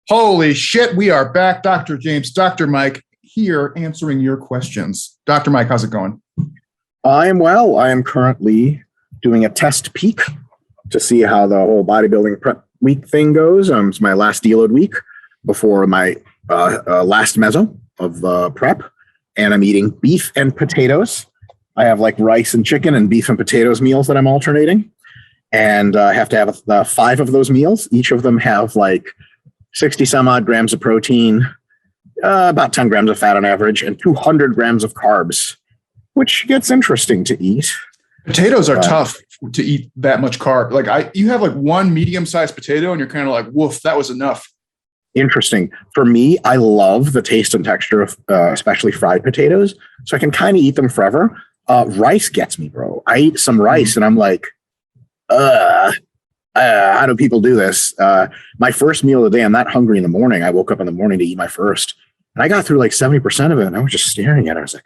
Holy shit, we are back. Dr. James, Dr. Mike here answering your questions. Dr. Mike, how's it going? I am well. I am currently doing a test peak to see how the whole bodybuilding prep week thing goes. It's my last deload week before my last meso of prep, and I'm eating beef and potatoes. I have like rice and chicken and beef and potatoes meals that I'm alternating, and I have to have 5 of those meals. Each of them have like 60 some odd grams of protein, about 10 grams of fat on average, and 200 grams of carbs, which gets interesting to eat. Potatoes are tough to eat that much carb. Like you have like one medium-sized potato and you're kind of like, woof, that was enough. Interesting. For me, I love the taste and texture of especially fried potatoes, so I can kind of eat them forever. Rice gets me, bro. I eat some rice and I'm like, how do people do this? My first meal of the day, I'm not hungry in the morning. I woke up in the morning to eat my first, and I got through like 70% of it, and I was just staring at it. I was like,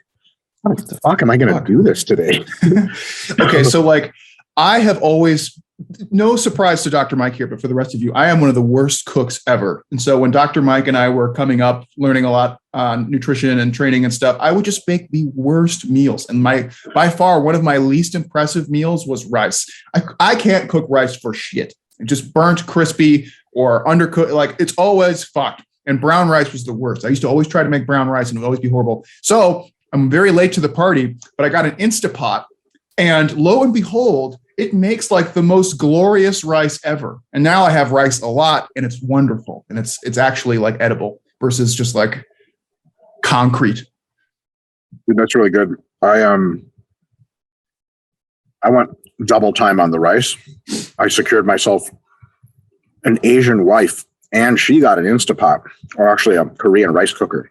how the fuck am I going to do this today? Okay, so like I have always, no surprise to Dr. Mike here, but for the rest of you, I am one of the worst cooks ever. And so when Dr. Mike and I were coming up, learning a lot on nutrition and training and stuff, I would just make the worst meals. And by far, one of my least impressive meals was rice. I can't cook rice for shit. It just burnt, crispy, or undercooked. Like it's always fucked. And brown rice was the worst. I used to always try to make brown rice and it would always be horrible. So I'm very late to the party, but I got an Instapot, and lo and behold, it makes like the most glorious rice ever. And now I have rice a lot, and it's wonderful. And it's actually like edible versus just like concrete. Dude, that's really good. I went double time on the rice. I secured myself an Asian wife, and she got an Instapot, or actually a Korean rice cooker.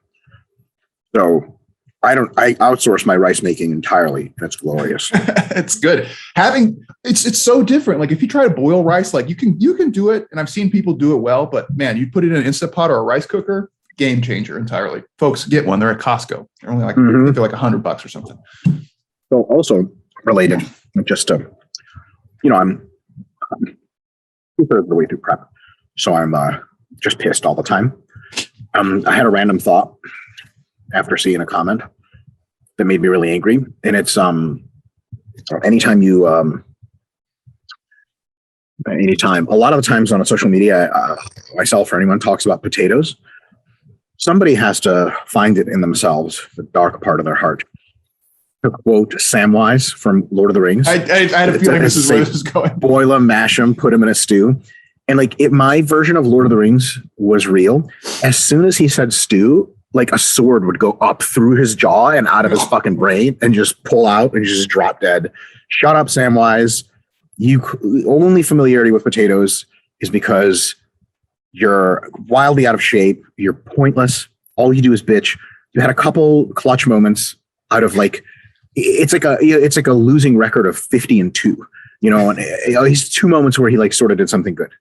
So I outsource my rice making entirely, and it's glorious. It's good. It's so different. Like if you try to boil rice, like you can do it, and I've seen people do it well, but man, you put it in an Instapot or a rice cooker, game changer entirely. Folks, get one. They're at Costco. They're only like they're like $100 or something. So also related, just to, I'm 2/3 of the way through prep, so I'm just pissed all the time. I had a random thought after seeing a comment that made me really angry. And it's anytime a lot of the times on social media, myself or anyone talks about potatoes, somebody has to find it in themselves, the dark part of their heart, to quote Samwise from Lord of the Rings. I had a feeling this is where this is going. Boil them, mash them, put them in a stew. And like my version of Lord of the Rings was real. As soon as he said stew, like a sword would go up through his jaw and out of his fucking brain and just pull out and just drop dead. Shut up, Samwise. You only familiarity with potatoes is because you're wildly out of shape. You're pointless. All you do is bitch. You had a couple clutch moments out of like, it's like a losing record of 50-2, and he's 2 moments where he like sort of did something good.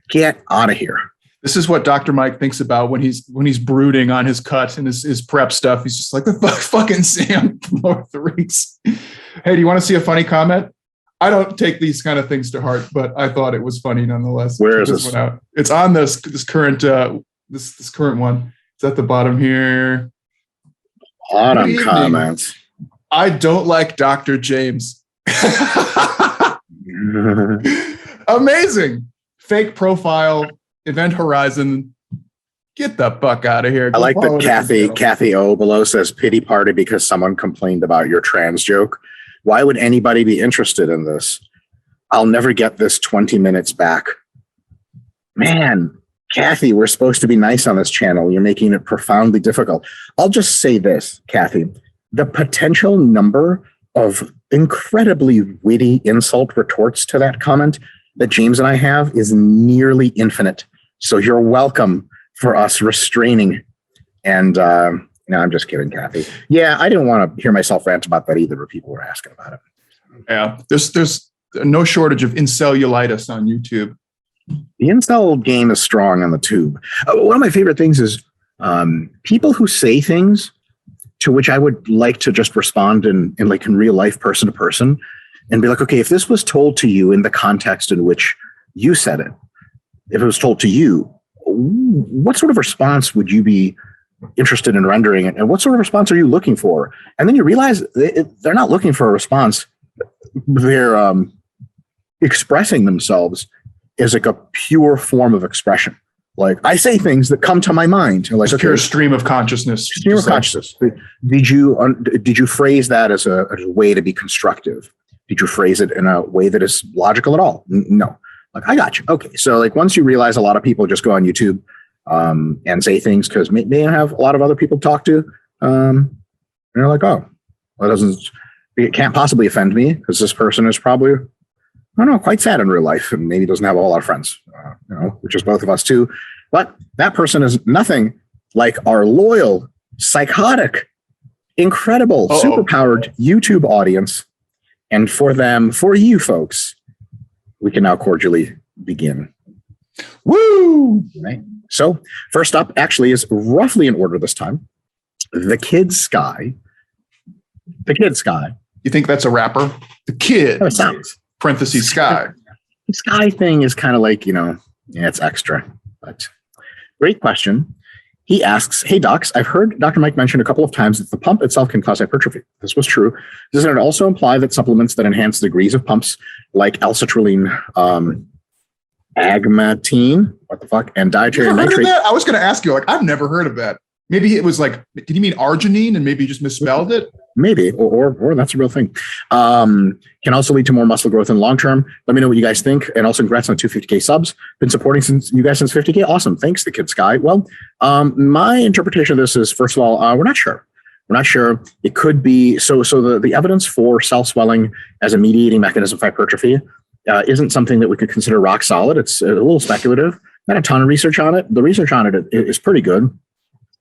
Get out of here. This is what Dr. Mike thinks about when he's brooding on his cut and his prep stuff. He's just like the fucking Sam from Lord of the Rings. Hey, do you want to see a funny comment? I don't take these kind of things to heart, but I thought it was funny nonetheless. Where is this? One out. It's on this current this current one. It's at the bottom here. Bottom comments. I don't like Dr. James. Amazing. Fake profile. Event Horizon, get the fuck out of here. I like that Kathy O below says pity party because someone complained about your trans joke. Why would anybody be interested in this? I'll never get this 20 minutes back. Man, Kathy, we're supposed to be nice on this channel. You're making it profoundly difficult. I'll just say this, Kathy. The potential number of incredibly witty insult retorts to that comment that James and I have is nearly infinite. So you're welcome for us restraining. And no, I'm just kidding, Kathy. Yeah, I didn't want to hear myself rant about that either, but people were asking about it. Yeah, there's no shortage of incellulitis on YouTube. The incel game is strong on the tube. One of my favorite things is people who say things to which I would like to just respond in real life, person to person, and be like, okay, if this was told to you in the context in which you said it, if it was told to you, what sort of response would you be interested in rendering, and what sort of response are you looking for? And then you realize they're not looking for a response. They're expressing themselves as like a pure form of expression. Like I say things that come to my mind. Like it's pure stream of consciousness. Stream of consciousness. Did you phrase that as a way to be constructive? Did you phrase it in a way that is logical at all? No. Like, I got you. Okay. So like once you realize a lot of people just go on YouTube and say things because they have a lot of other people to talk to, and you're like, oh, well, it can't possibly offend me because this person is probably, I don't know, quite sad in real life and maybe doesn't have a whole lot of friends, which is both of us too. But that person is nothing like our loyal, psychotic, incredible, superpowered YouTube audience. And for you folks, we can now cordially begin. Woo! Right. So first up actually is roughly in order this time. The Kid Sky. The Kid Sky. You think that's a rapper? The Kid. Oh, it sounds. Parentheses Sky. The Sky thing is kind of like, it's extra. But great question. He asks, hey, docs, I've heard Dr. Mike mention a couple of times that the pump itself can cause hypertrophy. This was true. Doesn't it also imply that supplements that enhance the degrees of pumps like L-citrulline, agmatine, what the fuck, and dietary nitrate? I was going to ask you, I've never heard of that. Maybe it was did you mean arginine and maybe you just misspelled it? Maybe, or that's a real thing. Can also lead to more muscle growth in the long term. Let me know what you guys think. And also congrats on 250K subs. Been supporting you guys since 50K. Awesome. Thanks, The Kid Sky. Well, my interpretation of this is, first of all, we're not sure. We're not sure. It could be, so the evidence for cell swelling as a mediating mechanism for hypertrophy isn't something that we could consider rock solid. It's a little speculative. Not a ton of research on it. The research on it is pretty good.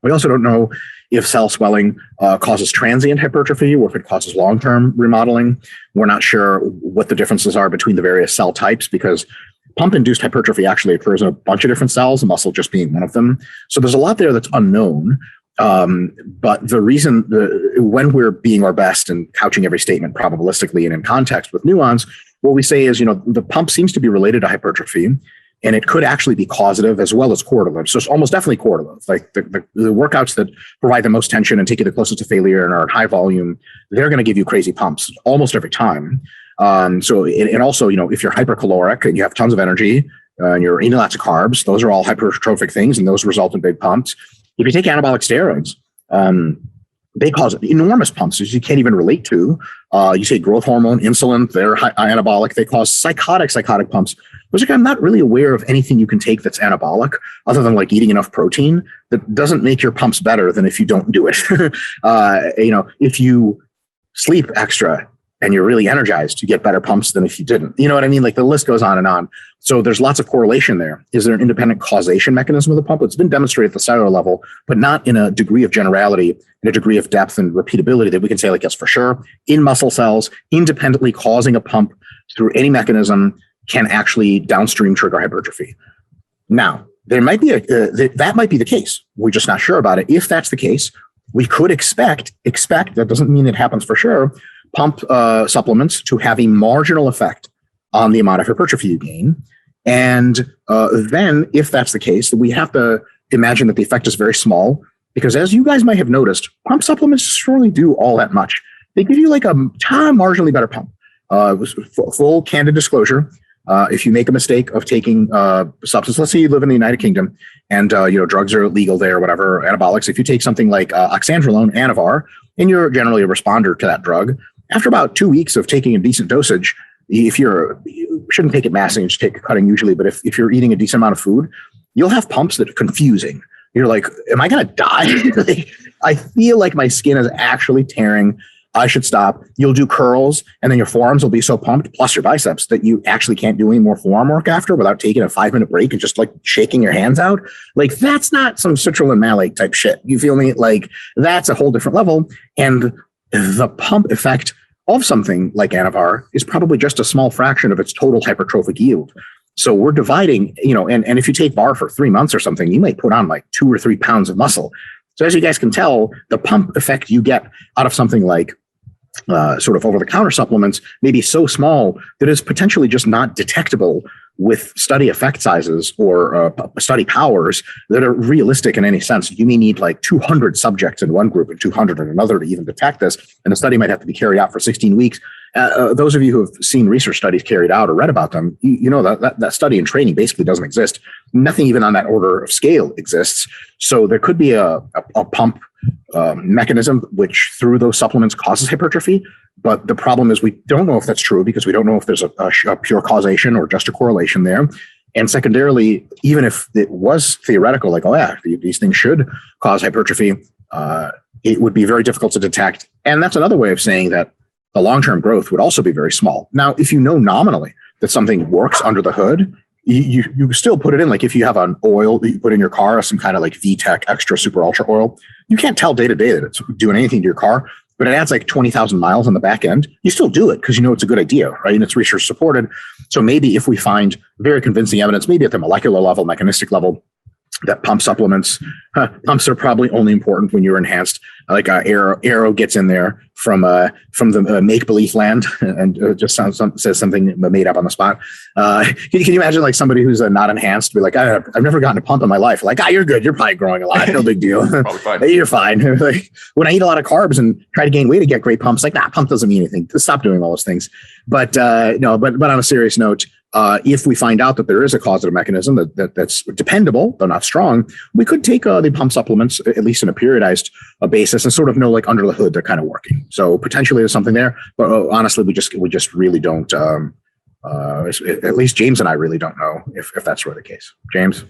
We also don't know if cell swelling causes transient hypertrophy or if it causes long-term remodeling. We're not sure what the differences are between the various cell types because pump-induced hypertrophy actually occurs in a bunch of different cells, muscle just being one of them. So there's a lot there that's unknown. But the reason when we're being our best and couching every statement probabilistically and in context with nuance, what we say is, the pump seems to be related to hypertrophy. And it could actually be causative as well as correlative. So it's almost definitely correlative. Like the workouts that provide the most tension and take you the closest to failure and are at high volume, they're going to give you crazy pumps almost every time. So also, if you're hypercaloric and you have tons of energy and you're eating lots of carbs, those are all hypertrophic things and those result in big pumps. If you take anabolic steroids, they cause enormous pumps that you can't even relate to. You take growth hormone, insulin, they're anabolic. They cause psychotic pumps. I'm not really aware of anything you can take that's anabolic other than like eating enough protein that doesn't make your pumps better than if you don't do it. If you sleep extra and you're really energized, you get better pumps than if you didn't. You know what I mean? Like the list goes on and on. So there's lots of correlation there. Is there an independent causation mechanism of the pump? It's been demonstrated at the cellular level, but not in a degree of generality, in a degree of depth and repeatability that we can say like, yes, for sure, in muscle cells, independently causing a pump through any mechanism can actually downstream trigger hypertrophy. Now, there might be that might be the case. We're just not sure about it. If that's the case, we could expect, that doesn't mean it happens for sure, pump supplements to have a marginal effect on the amount of hypertrophy you gain. And then if that's the case, we have to imagine that the effect is very small because as you guys might have noticed, pump supplements surely do all that much. They give you like a marginally better pump. Full candid disclosure. If you make a mistake of taking substance, let's say you live in the United Kingdom and drugs are legal there, whatever, anabolics. If you take something like oxandrolone, Anavar, and you're generally a responder to that drug, after about 2 weeks of taking a decent dosage, you shouldn't take it massing, you should take a cutting usually, but if you're eating a decent amount of food, you'll have pumps that are confusing. You're like, am I going to die? I feel like my skin is actually tearing. I should stop. You'll do curls and then your forearms will be so pumped, plus your biceps, that you actually can't do any more forearm work after without taking a 5-minute break and just like shaking your hands out. Like that's not some citrulline malate type shit. You feel me? Like that's a whole different level. And the pump effect of something like Anavar is probably just a small fraction of its total hypertrophic yield. So we're dividing, and if you take bar for 3 months or something, you might put on like 2 or 3 pounds of muscle. So as you guys can tell, the pump effect you get out of something like sort of over-the-counter supplements may be so small that it's potentially just not detectable with study effect sizes or study powers that are realistic in any sense. You may need like 200 subjects in one group and 200 in another to even detect this. And the study might have to be carried out for 16 weeks. Those of you who have seen research studies carried out or read about them, you know that study and training basically doesn't exist. Nothing even on that order of scale exists. So there could be a pump mechanism which through those supplements causes hypertrophy. But the problem is we don't know if that's true because we don't know if there's a pure causation or just a correlation there. And secondarily, even if it was theoretical, like, oh yeah, these things should cause hypertrophy, it would be very difficult to detect. And that's another way of saying that the long-term growth would also be very small. Now, if you know nominally that something works under the hood, you still put it in. Like if you have an oil that you put in your car, some kind of like VTech extra super ultra oil, you can't tell day to day that it's doing anything to your car, but it adds like 20,000 miles on the back end. You still do it because you know it's a good idea, right? And it's research supported. So maybe if we find very convincing evidence, maybe at the molecular level, mechanistic level, that pump supplements, pumps are probably only important when you're enhanced. Like Arrow gets in there from the make-believe land and just says something made up on the spot. Can you imagine like somebody who's not enhanced be like, I've never gotten a pump in my life. Like, you're good. You're probably growing a lot. No big deal. Probably fine. You're fine. Like, when I eat a lot of carbs and try to gain weight to get great pumps, like, pump doesn't mean anything. Stop doing all those things. But no, but on a serious note, if we find out that there is a causative mechanism that's dependable, though not strong, we could take the pump supplements, at least in a periodized basis, and sort of know like under the hood they're kind of working. So potentially there's something there, but honestly, we just really don't. At least James and I really don't know if that's really the case. James.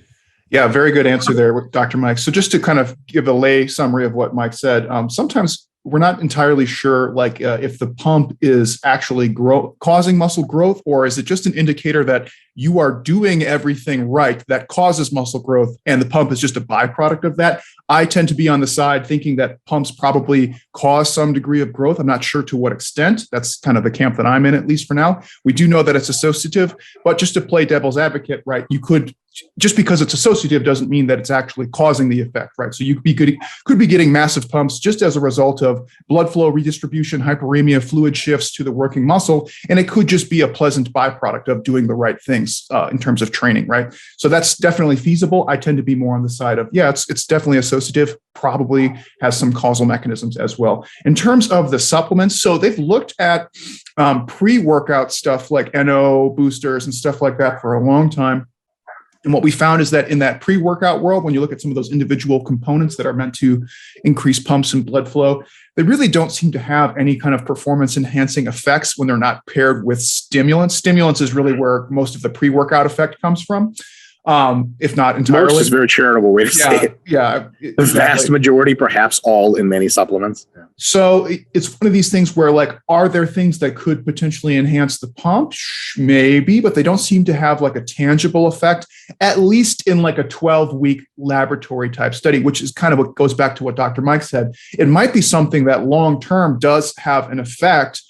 Yeah, very good answer there with Dr. Mike. So just to kind of give a lay summary of what Mike said, sometimes we're not entirely sure, like if the pump is actually causing muscle growth, or is it just an indicator that you are doing everything right that causes muscle growth, and the pump is just a byproduct of that. I tend to be on the side thinking that pumps probably cause some degree of growth. I'm not sure to what extent. That's kind of the camp that I'm in, at least for now. We do know that it's associative, but just to play devil's advocate, right? You could, just because it's associative doesn't mean that it's actually causing the effect, right? So you could be getting massive pumps just as a result of blood flow redistribution, hyperemia, fluid shifts to the working muscle, and it could just be a pleasant byproduct of doing the right things in terms of training, right? So that's definitely feasible. I tend to be more on the side of, yeah, it's definitely associative, probably has some causal mechanisms as well. In terms of the supplements, so they've looked at pre-workout stuff like NO boosters and stuff like that for a long time. And what we found is that in that pre-workout world, when you look at some of those individual components that are meant to increase pumps and blood flow, they really don't seem to have any kind of performance enhancing effects when they're not paired with stimulants. Stimulants is really where most of the pre-workout effect comes from. If not entirely. Most is a very charitable way to say it. Yeah. The vast majority, perhaps all in many supplements. Yeah. So it's one of these things where, like, are there things that could potentially enhance the pump? Maybe, but they don't seem to have like a tangible effect, at least in like a 12-week laboratory type study, which is kind of what goes back to what Dr. Mike said. It might be something that long-term does have an effect.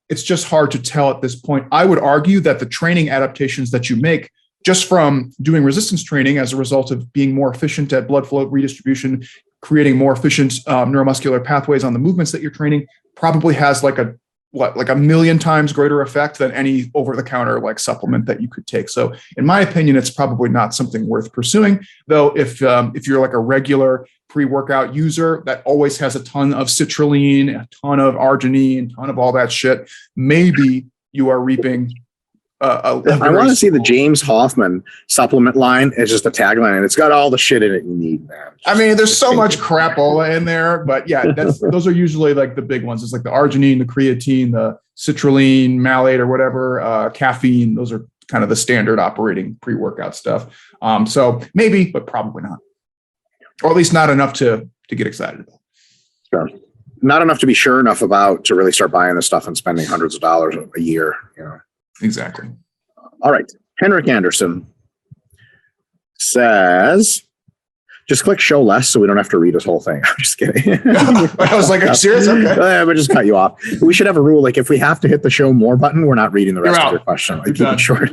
It's just hard to tell at this point. I would argue that the training adaptations that you make just from doing resistance training as a result of being more efficient at blood flow redistribution, creating more efficient neuromuscular pathways on the movements that you're training, probably has like a million times greater effect than any over-the-counter like supplement that you could take. So in my opinion, it's probably not something worth pursuing. Though if you're like a regular pre-workout user that always has a ton of citrulline, a ton of arginine, a ton of all that shit, maybe you are reaping I want to see the James Hoffman supplement line as just a tagline, and it's got all the shit in it you need, man. I mean, there's so much crapola in there, but yeah, those are usually like the big ones. It's like the arginine, the creatine, the citrulline, malate, or whatever, caffeine. Those are kind of the standard operating pre-workout stuff. So maybe, but probably not, or at least not enough to get excited about. Sure. Not enough to be sure enough about to really start buying this stuff and spending hundreds of dollars a year, you know. Exactly. All right. Henrik Anderson says, just click show less so we don't have to read this whole thing. I'm just kidding. I was like, are you serious? Okay. We'll just cut you off. We should have a rule. Like if we have to hit the show more button, we're not reading the rest of your question. Like, keep it short.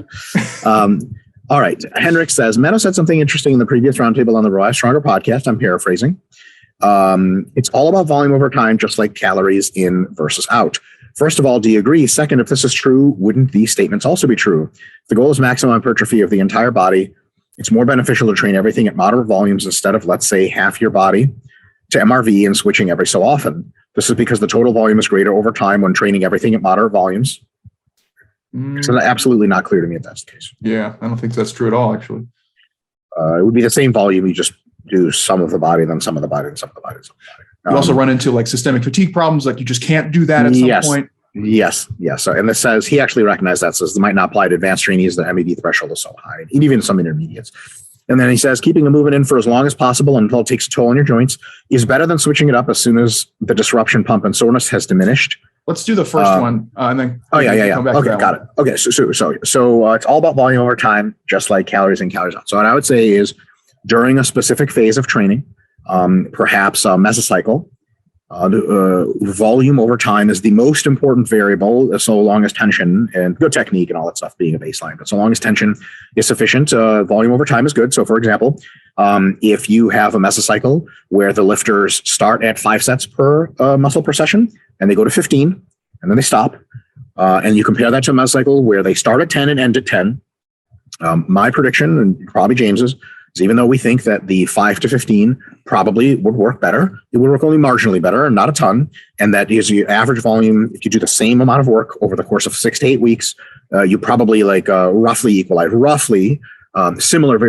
All right. Henrik says, Menno said something interesting in the previous roundtable on the Rise Stronger podcast. I'm paraphrasing. It's all about volume over time, just like calories in versus out. First of all, do you agree? Second, if this is true, wouldn't these statements also be true? If the goal is maximum hypertrophy of the entire body, it's more beneficial to train everything at moderate volumes instead of, let's say, half your body to MRV and switching every so often. This is because the total volume is greater over time when training everything at moderate volumes. So absolutely not clear to me if that's the case. Yeah, I don't think that's true at all, actually. It would be the same volume. You just do some of the body, then some of the body, and some of the body, some of the body. You also run into like systemic fatigue problems. Like you just can't do that at some point. Yes. So, and this says he actually recognized that, says it might not apply to advanced trainees. The MEV threshold is so high, and even some intermediates. And then he says keeping a movement in for as long as possible until it takes a toll on your joints is better than switching it up as soon as the disruption, pump, and soreness has diminished. Let's do the first one, and then yeah. Okay, got it. Okay, so it's all about volume over time, just like calories in, calories out. So what I would say is during a specific phase of training, perhaps a mesocycle, volume over time is the most important variable, so long as tension and good technique and all that stuff being a baseline. But so long as tension is sufficient, volume over time is good. So for example, if you have a mesocycle where the lifters start at 5 sets per muscle per session and they go to 15 and then they stop, and you compare that to a mesocycle where they start at 10 and end at 10, my prediction, and probably James's, is even though we think that the 5 to 15 probably would work better, it would work only marginally better and not a ton. And that is your average volume. If you do the same amount of work over the course of 6 to 8 weeks, you probably roughly equalize, very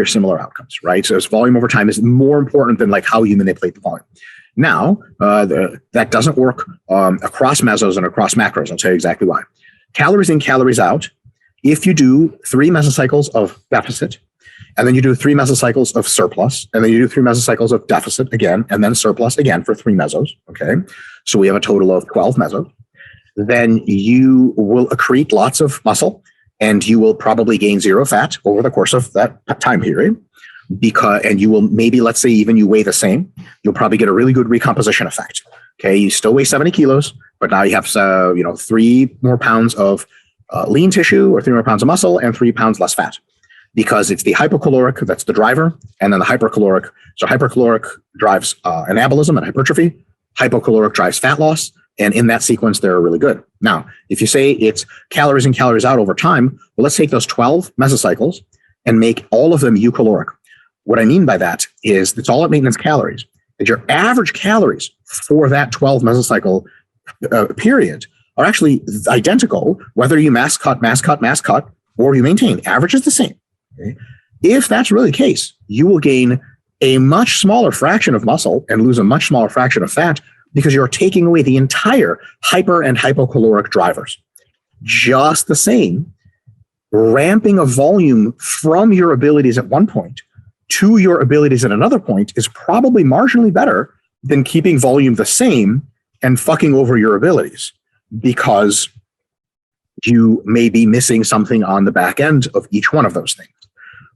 similar outcomes, right? So volume over time is more important than like how you manipulate the volume. Now, that doesn't work across mesos and across macros. I'll tell you exactly why. Calories in, calories out. If you do 3 mesocycles of deficit, and then you do 3 mesocycles of surplus, and then you do 3 mesocycles of deficit again, and then surplus again for 3 mesos. Okay. So we have a total of 12 mesos. Then you will accrete lots of muscle, and you will probably gain 0 fat over the course of that time period. And you will maybe, let's say, even you weigh the same, you'll probably get a really good recomposition effect. Okay. You still weigh 70 kilos, but now you have, 3 more pounds of lean tissue, or 3 more pounds of muscle, and 3 pounds less fat. Because it's the hypocaloric that's the driver, and then the hypercaloric. So hypercaloric drives anabolism and hypertrophy. Hypocaloric drives fat loss. And in that sequence, they're really good. Now, if you say it's calories in, calories out over time, well, let's take those 12 mesocycles and make all of them eucaloric. What I mean by that is it's all at maintenance calories. And your average calories for that 12 mesocycle period are actually identical, whether you mass cut, or you maintain. Average is the same. Okay. If that's really the case, you will gain a much smaller fraction of muscle and lose a much smaller fraction of fat because you're taking away the entire hyper and hypocaloric drivers. Just the same, ramping of volume from your abilities at one point to your abilities at another point is probably marginally better than keeping volume the same and fucking over your abilities, because you may be missing something on the back end of each one of those things.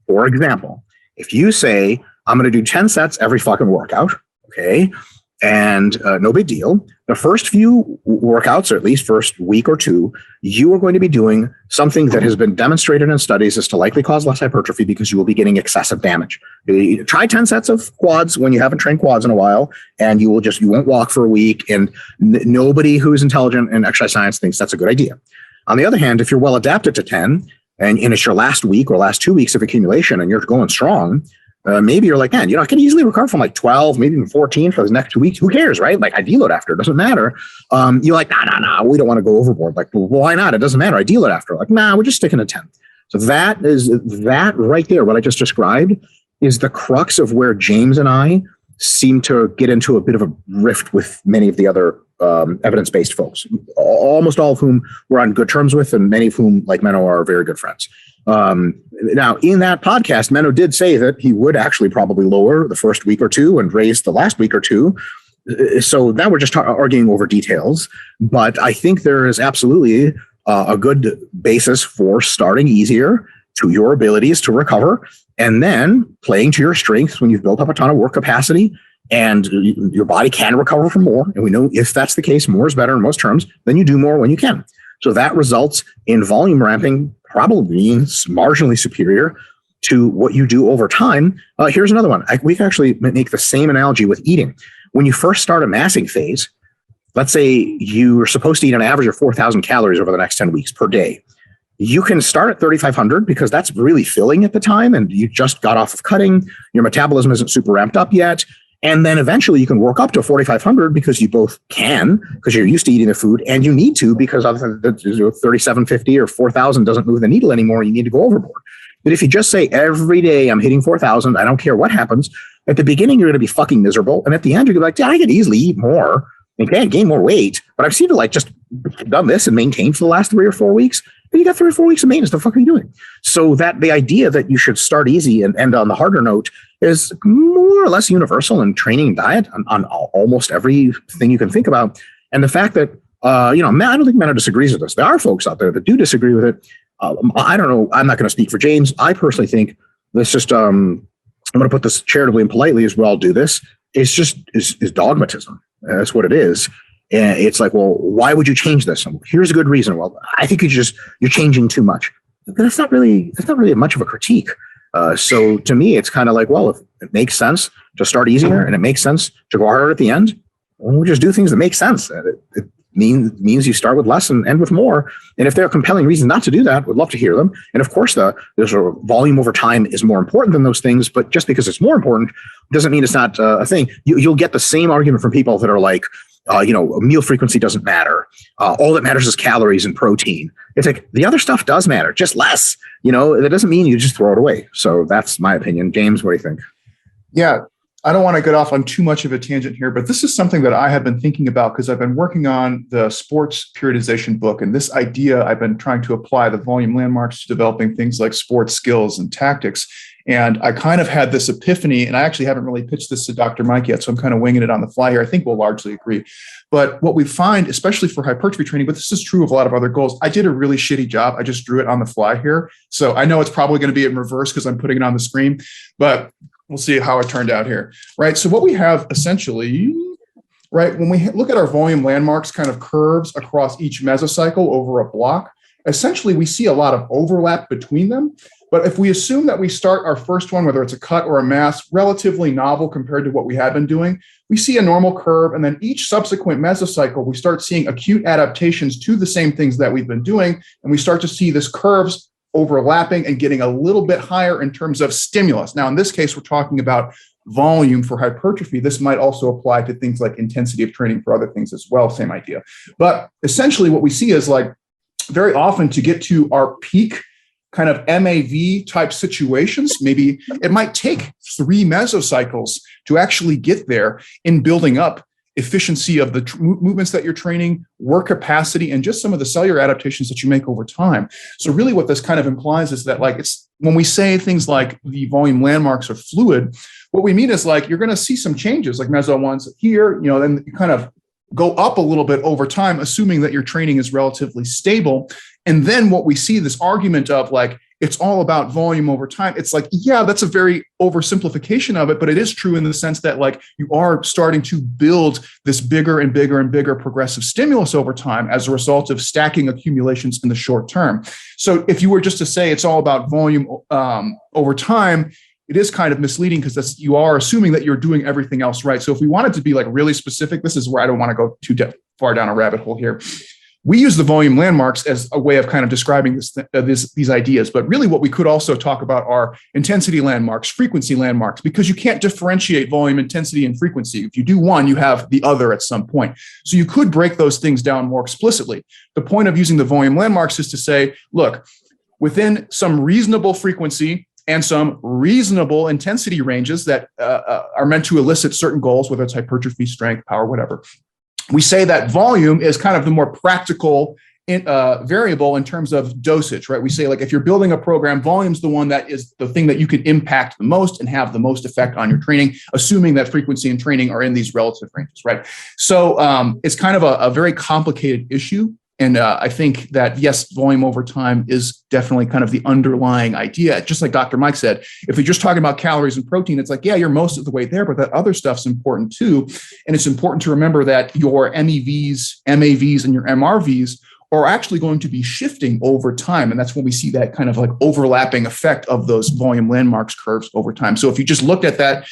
For example, if you say, I'm going to do 10 sets every fucking workout, okay, and no big deal, the first few workouts, or at least first week or two, you are going to be doing something that has been demonstrated in studies as to likely cause less hypertrophy because you will be getting excessive damage. You try 10 sets of quads when you haven't trained quads in a while, and you won't walk for a week, and nobody who's intelligent in exercise science thinks that's a good idea. On the other hand, if you're well adapted to 10, and it's your last week or last 2 weeks of accumulation and you're going strong, maybe you're like, man, I can easily recover from like 12, maybe even 14 for the next 2 weeks. Who cares, right? Like I deload after, it doesn't matter. You're like, nah, we don't want to go overboard. Like, well, why not? It doesn't matter. I deload after. Like, nah, we're just sticking to 10. So that right there, what I just described, is the crux of where James and I seem to get into a bit of a rift with many of the other evidence-based folks, almost all of whom we're on good terms with, and many of whom, like Menno, are very good friends. Now, in that podcast, Menno did say that he would actually probably lower the first week or two and raise the last week or two. So now we're just arguing over details. But I think there is absolutely a good basis for starting easier to your abilities to recover, and then playing to your strengths when you've built up a ton of work capacity and your body can recover from more. And we know if that's the case, more is better in most terms. Then you do more when you can. So that results in volume ramping probably being marginally superior to what you do over time. Here's another one. We can actually make the same analogy with eating. When you first start a massing phase, let's say you're supposed to eat an average of 4,000 calories over the next 10 weeks per day. You can start at 3,500 because that's really filling at the time and you just got off of cutting. Your metabolism isn't super ramped up yet. And then eventually you can work up to 4,500 because you both can, because you're used to eating the food, and you need to because of the 3,750 or 4,000 doesn't move the needle anymore. You need to go overboard. But if you just say every day I'm hitting 4,000, I don't care what happens. At the beginning, you're going to be fucking miserable. And at the end, you're like, yeah, I could easily eat more and can gain more weight. But I've seen to like just done this and maintained for the last 3 or 4 weeks. But you got 3 or 4 weeks of maintenance. The fuck are you doing? So that the idea that you should start easy and end on the harder note is more or less universal in training and diet on almost everything you can think about. And the fact that, I don't think Menno disagrees with this. There are folks out there that do disagree with it. I don't know. I'm not going to speak for James. I personally think this just, I'm going to put this charitably and politely as well, do this. It's just is dogmatism. That's what it is. And it's like, well, why would you change this? And here's a good reason. Well, I think you're changing too much. That's not really much of a critique. So to me, it's kind of like, well, if it makes sense to start easier and it makes sense to go harder at the end, we'll just do things that make sense. It means you start with less and end with more. And if there are compelling reasons not to do that, we'd love to hear them. And of course, there's a volume over time is more important than those things. But just because it's more important doesn't mean it's not a thing. You'll get the same argument from people that are like, meal frequency doesn't matter. All that matters is calories and protein. It's like the other stuff does matter, just less. That doesn't mean you just throw it away. So that's my opinion. James, what do you think? Yeah, I don't want to get off on too much of a tangent here, but this is something that I have been thinking about because I've been working on the sports periodization book. And this idea, I've been trying to apply the volume landmarks to developing things like sports skills and tactics. And I kind of had this epiphany, and I actually haven't really pitched this to Dr. Mike yet, so I'm kind of winging it on the fly here. I think we'll largely agree. But what we find, especially for hypertrophy training, but this is true of a lot of other goals, I did a really shitty job. I just drew it on the fly here. So I know it's probably going to be in reverse because I'm putting it on the screen, but we'll see how it turned out here, right? So what we have essentially, right, when we look at our volume landmarks kind of curves across each mesocycle over a block, essentially we see a lot of overlap between them. But if we assume that we start our first one, whether it's a cut or a mass, relatively novel compared to what we had been doing, we see a normal curve. And then each subsequent mesocycle, we start seeing acute adaptations to the same things that we've been doing. And we start to see this curves overlapping and getting a little bit higher in terms of stimulus. Now, in this case, we're talking about volume for hypertrophy. This might also apply to things like intensity of training for other things as well. Same idea. But essentially what we see is like very often to get to our peak kind of MAV type situations, maybe it might take 3 mesocycles to actually get there in building up efficiency of the movements that you're training, work capacity, and just some of the cellular adaptations that you make over time. So really what this kind of implies is that like it's when we say things like the volume landmarks are fluid, what we mean is like you're going to see some changes like meso ones here, then you kind of go up a little bit over time, assuming that your training is relatively stable. And then what we see, this argument of like, it's all about volume over time. It's like, yeah, that's a very oversimplification of it, but it is true in the sense that like you are starting to build this bigger and bigger and bigger progressive stimulus over time as a result of stacking accumulations in the short term. So if you were just to say it's all about volume over time, it is kind of misleading because you are assuming that you're doing everything else right. So if we wanted to be like really specific, this is where I don't want to go too far down a rabbit hole here. We use the volume landmarks as a way of kind of describing these ideas, but really what we could also talk about are intensity landmarks, frequency landmarks, because you can't differentiate volume, intensity, and frequency. If you do one, you have the other at some point. So you could break those things down more explicitly. The point of using the volume landmarks is to say, look, within some reasonable frequency and some reasonable intensity ranges that are meant to elicit certain goals, whether it's hypertrophy, strength, power, whatever. We say that volume is kind of the more practical variable in terms of dosage, right? We say like if you're building a program, volume's the one that is the thing that you can impact the most and have the most effect on your training, assuming that frequency and training are in these relative ranges, right? So it's kind of a very complicated issue. And I think that, yes, volume over time is definitely kind of the underlying idea. Just like Dr. Mike said, if you're just talking about calories and protein, it's like, yeah, you're most of the way there, but that other stuff's important too. And it's important to remember that your MEVs, MAVs, and your MRVs are actually going to be shifting over time. And that's when we see that kind of like overlapping effect of those volume landmarks curves over time. So if you just looked at that,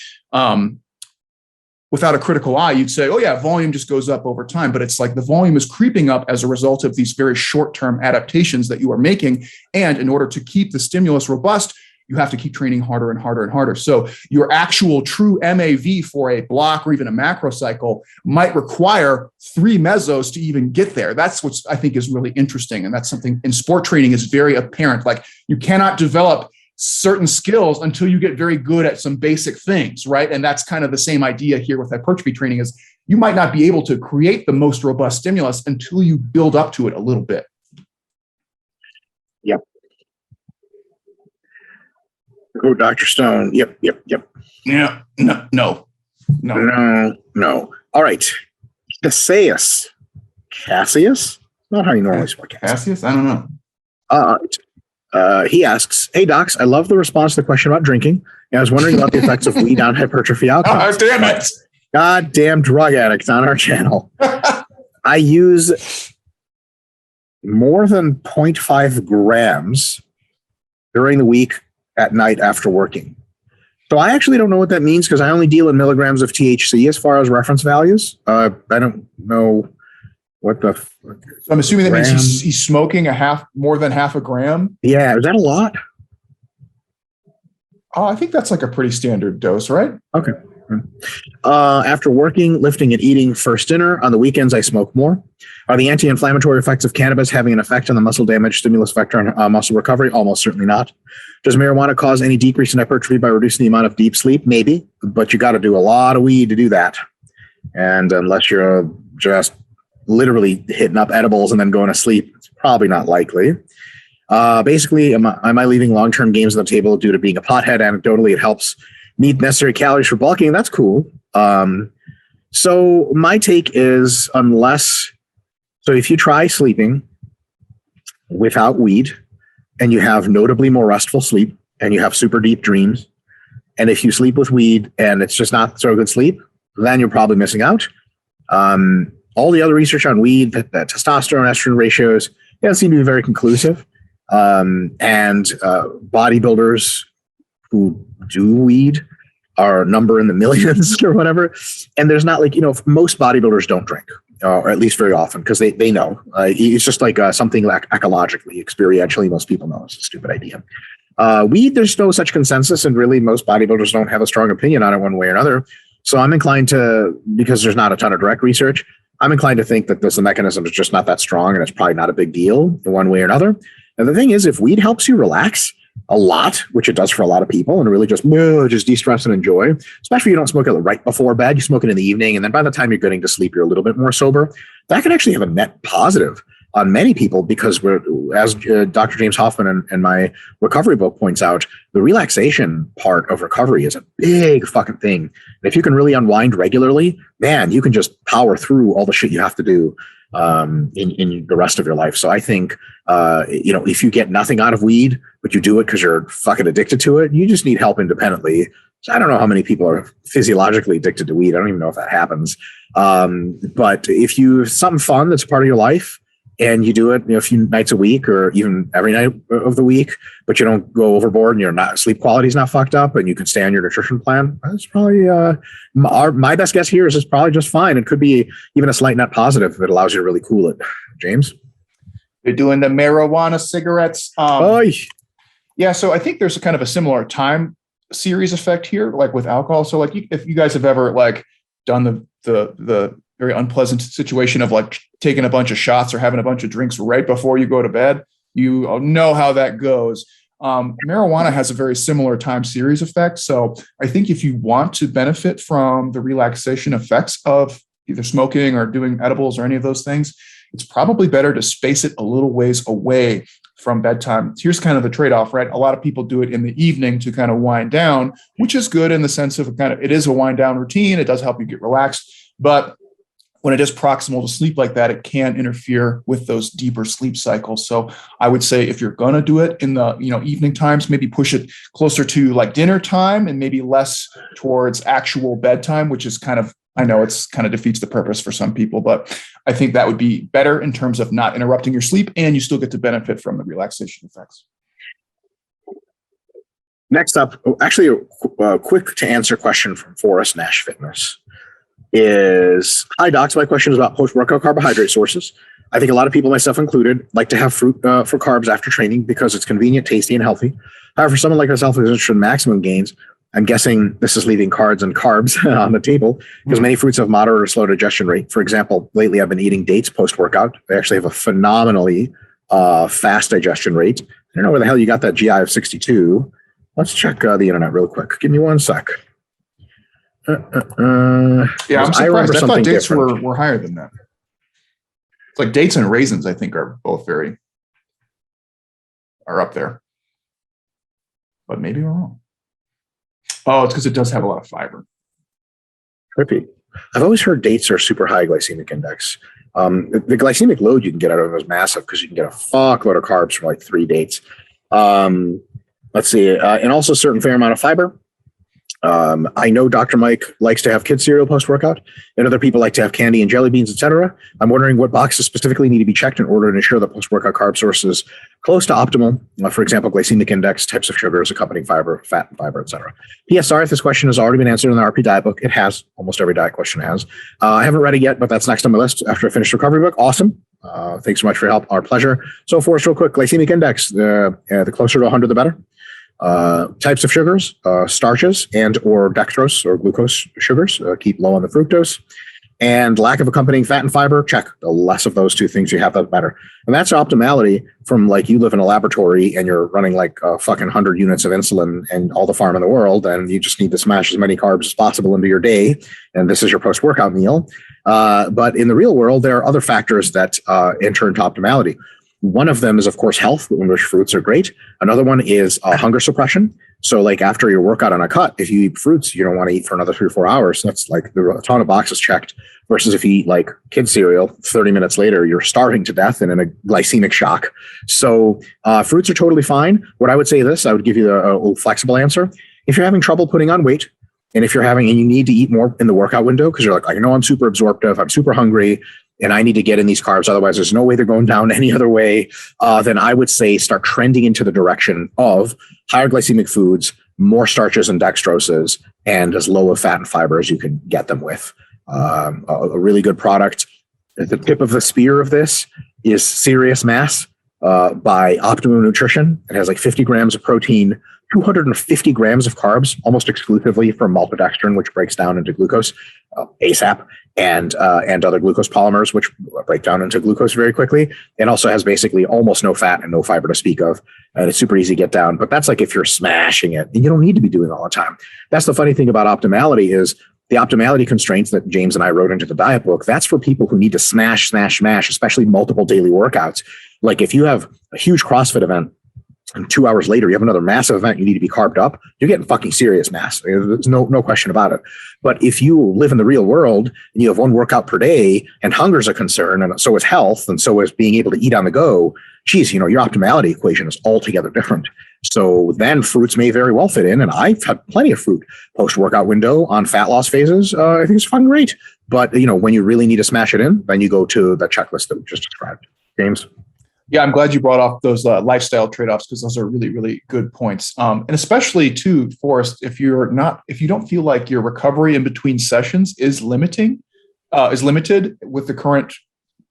without a critical eye, you'd say, oh yeah, volume just goes up over time. But it's like the volume is creeping up as a result of these very short-term adaptations that you are making. And in order to keep the stimulus robust, you have to keep training harder and harder and harder. So your actual true MAV for a block or even a macro cycle might require 3 mesos to even get there. That's what I think is really interesting. And that's something in sport training is very apparent. Like you cannot develop certain skills until you get very good at some basic things, right? And that's kind of the same idea here with hypertrophy training is you might not be able to create the most robust stimulus until you build up to it a little bit. Yep. Go, Dr. Stone. Yep. Yeah. No. All right. Cassius. Not how you normally spell Cassius? I don't know. He asks, hey, docs, I love the response to the question about drinking. And I was wondering about the effects of weed on hypertrophy outcomes. Oh, damn it. Goddamn drug addicts on our channel. I use more than 0.5 grams during the week at night after working. So I actually don't know what that means because I only deal in milligrams of THC as far as reference values. I don't know what the. So I'm assuming that means he's smoking more than half a gram. Yeah, is that a lot? Oh, I think that's like a pretty standard dose, right? Okay. After working, lifting, and eating first dinner, on the weekends I smoke more. Are the anti-inflammatory effects of cannabis having an effect on the muscle damage stimulus vector on muscle recovery? Almost certainly not. Does marijuana cause any decrease in hypertrophy by reducing the amount of deep sleep? Maybe, but you got to do a lot of weed to do that. And unless you're just literally hitting up edibles and then going to sleep, it's probably not likely. Basically, am I leaving long-term gains on the table due to being a pothead? Anecdotally, it helps meet necessary calories for bulking. That's cool. So my take is so if you try sleeping without weed and you have notably more restful sleep and you have super deep dreams, and if you sleep with weed and it's just not so good sleep, then you're probably missing out. All the other research on weed, that testosterone estrogen ratios, doesn't seem to be very conclusive. And bodybuilders who do weed are a number in the millions or whatever. And there's not most bodybuilders don't drink, or at least very often, because they know. It's just like something like ecologically, experientially, most people know it's a stupid idea. Weed, there's no such consensus, and really most bodybuilders don't have a strong opinion on it one way or another. So I'm inclined to, because there's not a ton of direct research, I'm inclined to think that the mechanism is just not that strong, and it's probably not a big deal in one way or another. And the thing is, if weed helps you relax a lot, which it does for a lot of people, and really just de-stress and enjoy, especially if you don't smoke it right before bed, you smoke it in the evening, and then by the time you're getting to sleep, you're a little bit more sober, that can actually have a net positive on many people, because as Dr. James Hoffman and my recovery book points out, the relaxation part of recovery is a big fucking thing. And if you can really unwind regularly, man, you can just power through all the shit you have to do in the rest of your life. So I think, if you get nothing out of weed, but you do it because you're fucking addicted to it, you just need help independently. So I don't know how many people are physiologically addicted to weed. I don't even know if that happens. But if you have something fun that's part of your life, and you do it a few nights a week or even every night of the week, but you don't go overboard and your sleep quality is not fucked up and you can stay on your nutrition plan, that's probably my best guess here is it's probably just fine. It could be even a slight net positive if it allows you to really cool it. James? You're doing the marijuana cigarettes. Yeah, so I think there's a kind of a similar time series effect here, like with alcohol. So like if you guys have ever done the very unpleasant situation of taking a bunch of shots or having a bunch of drinks right before you go to bed, you know how that goes. Marijuana has a very similar time series effect. So I think if you want to benefit from the relaxation effects of either smoking or doing edibles or any of those things, it's probably better to space it a little ways away from bedtime. Here's kind of the trade-off, right? A lot of people do it in the evening to kind of wind down, which is good in the sense of it is a wind down routine. It does help you get relaxed, but when it is proximal to sleep like that, it can interfere with those deeper sleep cycles. So I would say if you're going to do it in the evening times, maybe push it closer to dinner time and maybe less towards actual bedtime, which is I know it's kind of defeats the purpose for some people, but I think that would be better in terms of not interrupting your sleep, and you still get to benefit from the relaxation effects. Next up, actually a quick to answer question from Forrest Nash Fitness. is, hi docs, my question is about post-workout carbohydrate sources. I think a lot of people, myself included, like to have fruit for carbs after training because it's convenient, tasty, and healthy. However, for someone like myself who's interested in maximum gains, I'm guessing this is leaving carbs and carbs on the table because many fruits have moderate or slow digestion rate. For example, lately I've been eating dates post-workout. They actually have a phenomenally fast digestion rate. I don't know where the hell you got that GI of 62. Let's check the internet real quick. Give me one sec. Yeah, I'm surprised. I thought dates were higher than that. It's like dates and raisins, I think, are both are up there. But maybe we're wrong. Oh, it's because it does have a lot of fiber. Trippy. I've always heard dates are super high glycemic index. The glycemic load you can get out of it is massive because you can get a fuckload of carbs from like 3 dates. Let's see. And also a certain fair amount of fiber. I know Dr. Mike likes to have kids cereal post-workout, and other people like to have candy and jelly beans, etc. I'm wondering what boxes specifically need to be checked in order to ensure the post-workout carb source is close to optimal. For example, glycemic index, types of sugars, accompanying fiber, fat, and fiber, etc. P.S. Sorry if this question has already been answered in the RP diet book. It has. Almost every diet question has. I haven't read it yet, but that's next on my list after I finish the recovery book. Awesome. Thanks so much for your help. Our pleasure. So for us, real quick, glycemic index, the closer to 100, the better. Types of sugars, starches and or dextrose or glucose sugars, keep low on the fructose, and lack of accompanying fat and fiber, check. The less of those two things you have, the better. And that's optimality from like you live in a laboratory and you're running like fucking 100 units of insulin and all the farm in the world, and you just need to smash as many carbs as possible into your day. And this is your post-workout meal. But in the real world, there are other factors that enter into optimality. One of them is, of course, health, in which fruits are great. Another one is hunger suppression. So like after your workout on a cut, if you eat fruits, you don't want to eat for another 3 or 4 hours. That's like a ton of boxes checked versus if you eat like kid cereal, 30 minutes later, you're starving to death and in a glycemic shock. So fruits are totally fine. What I would say I would give you a flexible answer. If you're having trouble putting on weight, and if and you need to eat more in the workout window, because you're like, I know I'm super absorptive, I'm super hungry, and I need to get in these carbs, otherwise there's no way they're going down any other way, then I would say start trending into the direction of higher glycemic foods, more starches and dextroses, and as low of fat and fiber as you can get them with. A really good product. The tip of the spear of this is Serious Mass by Optimum Nutrition. It has like 50 grams of protein, 250 grams of carbs, almost exclusively from maltodextrin, which breaks down into glucose ASAP, and other glucose polymers, which break down into glucose very quickly, and also has basically almost no fat and no fiber to speak of. And it's super easy to get down, but that's like if you're smashing it, and you don't need to be doing it all the time. That's the funny thing about optimality is the optimality constraints that James and I wrote into the diet book. That's for people who need to smash, especially multiple daily workouts. Like if you have a huge CrossFit event, and 2 hours later, you have another massive event, you need to be carbed up, you're getting fucking serious mass. There's no question about it. But if you live in the real world and you have one workout per day and hunger is a concern, and so is health, and so is being able to eat on the go, geez, your optimality equation is altogether different. So then fruits may very well fit in. And I've had plenty of fruit post-workout window on fat loss phases. I think it's fucking great. But, when you really need to smash it in, then you go to the checklist that we just described. James? Yeah, I'm glad you brought up those lifestyle trade-offs because those are really, really good points. And especially too, Forrest, if you don't feel like your recovery in between sessions is limited with the current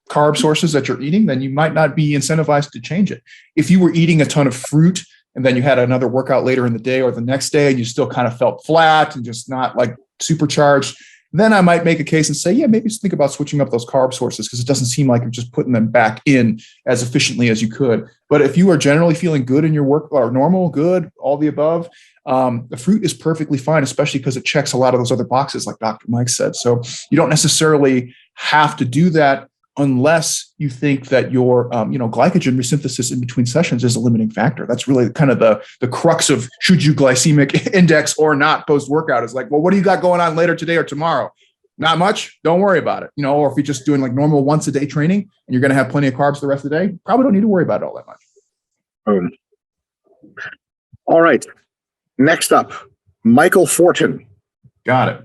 carb sources that you're eating, then you might not be incentivized to change it. If you were eating a ton of fruit and then you had another workout later in the day or the next day and you still kind of felt flat and just not like supercharged, then I might make a case and say, yeah, maybe just think about switching up those carb sources because it doesn't seem like you're just putting them back in as efficiently as you could. But if you are generally feeling good in your work or normal, good, all the above, the fruit is perfectly fine, especially because it checks a lot of those other boxes, like Dr. Mike said. So you don't necessarily have to do that unless you think that your glycogen resynthesis in between sessions is a limiting factor. That's really kind of the crux of should you glycemic index or not post-workout is like, well, what do you got going on later today or tomorrow? Not much. Don't worry about it. Or if you're just doing like normal once a day training and you're going to have plenty of carbs the rest of the day, probably don't need to worry about it all that much. All right. Next up, Michael Fortin. Got it.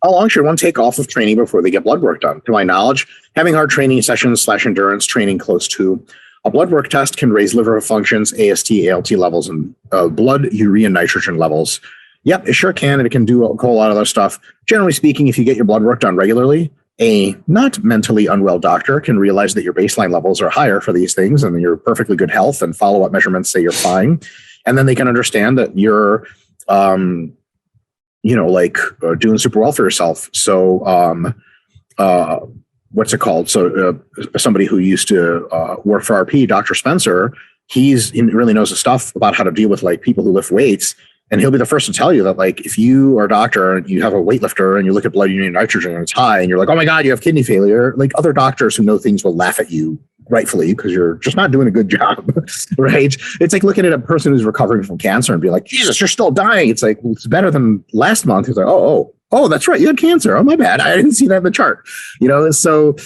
How long should one take off of training before they get blood work done? To my knowledge, having hard training sessions / endurance training close to a blood work test can raise liver functions, AST, ALT levels, and blood urea nitrogen levels. Yep, it sure can, and it can do a whole lot of other stuff. Generally speaking, if you get your blood work done regularly, a not mentally unwell doctor can realize that your baseline levels are higher for these things and you're perfectly good health, and follow-up measurements say you're fine. And then they can understand that you're, doing super well for yourself. So, what's it called? So somebody who used to work for RP, Dr. Spencer, he really knows the stuff about how to deal with like people who lift weights. And he'll be the first to tell you that, like, if you are a doctor and you have a weightlifter and you look at blood union nitrogen and it's high and you're like, oh my God, you have kidney failure, like other doctors who know things will laugh at you, rightfully, because you're just not doing a good job, right? It's like looking at a person who's recovering from cancer and be like, Jesus, you're still dying. It's like, well, it's better than last month. It's like, oh, that's right. You had cancer. Oh, my bad. I didn't see that in the chart. So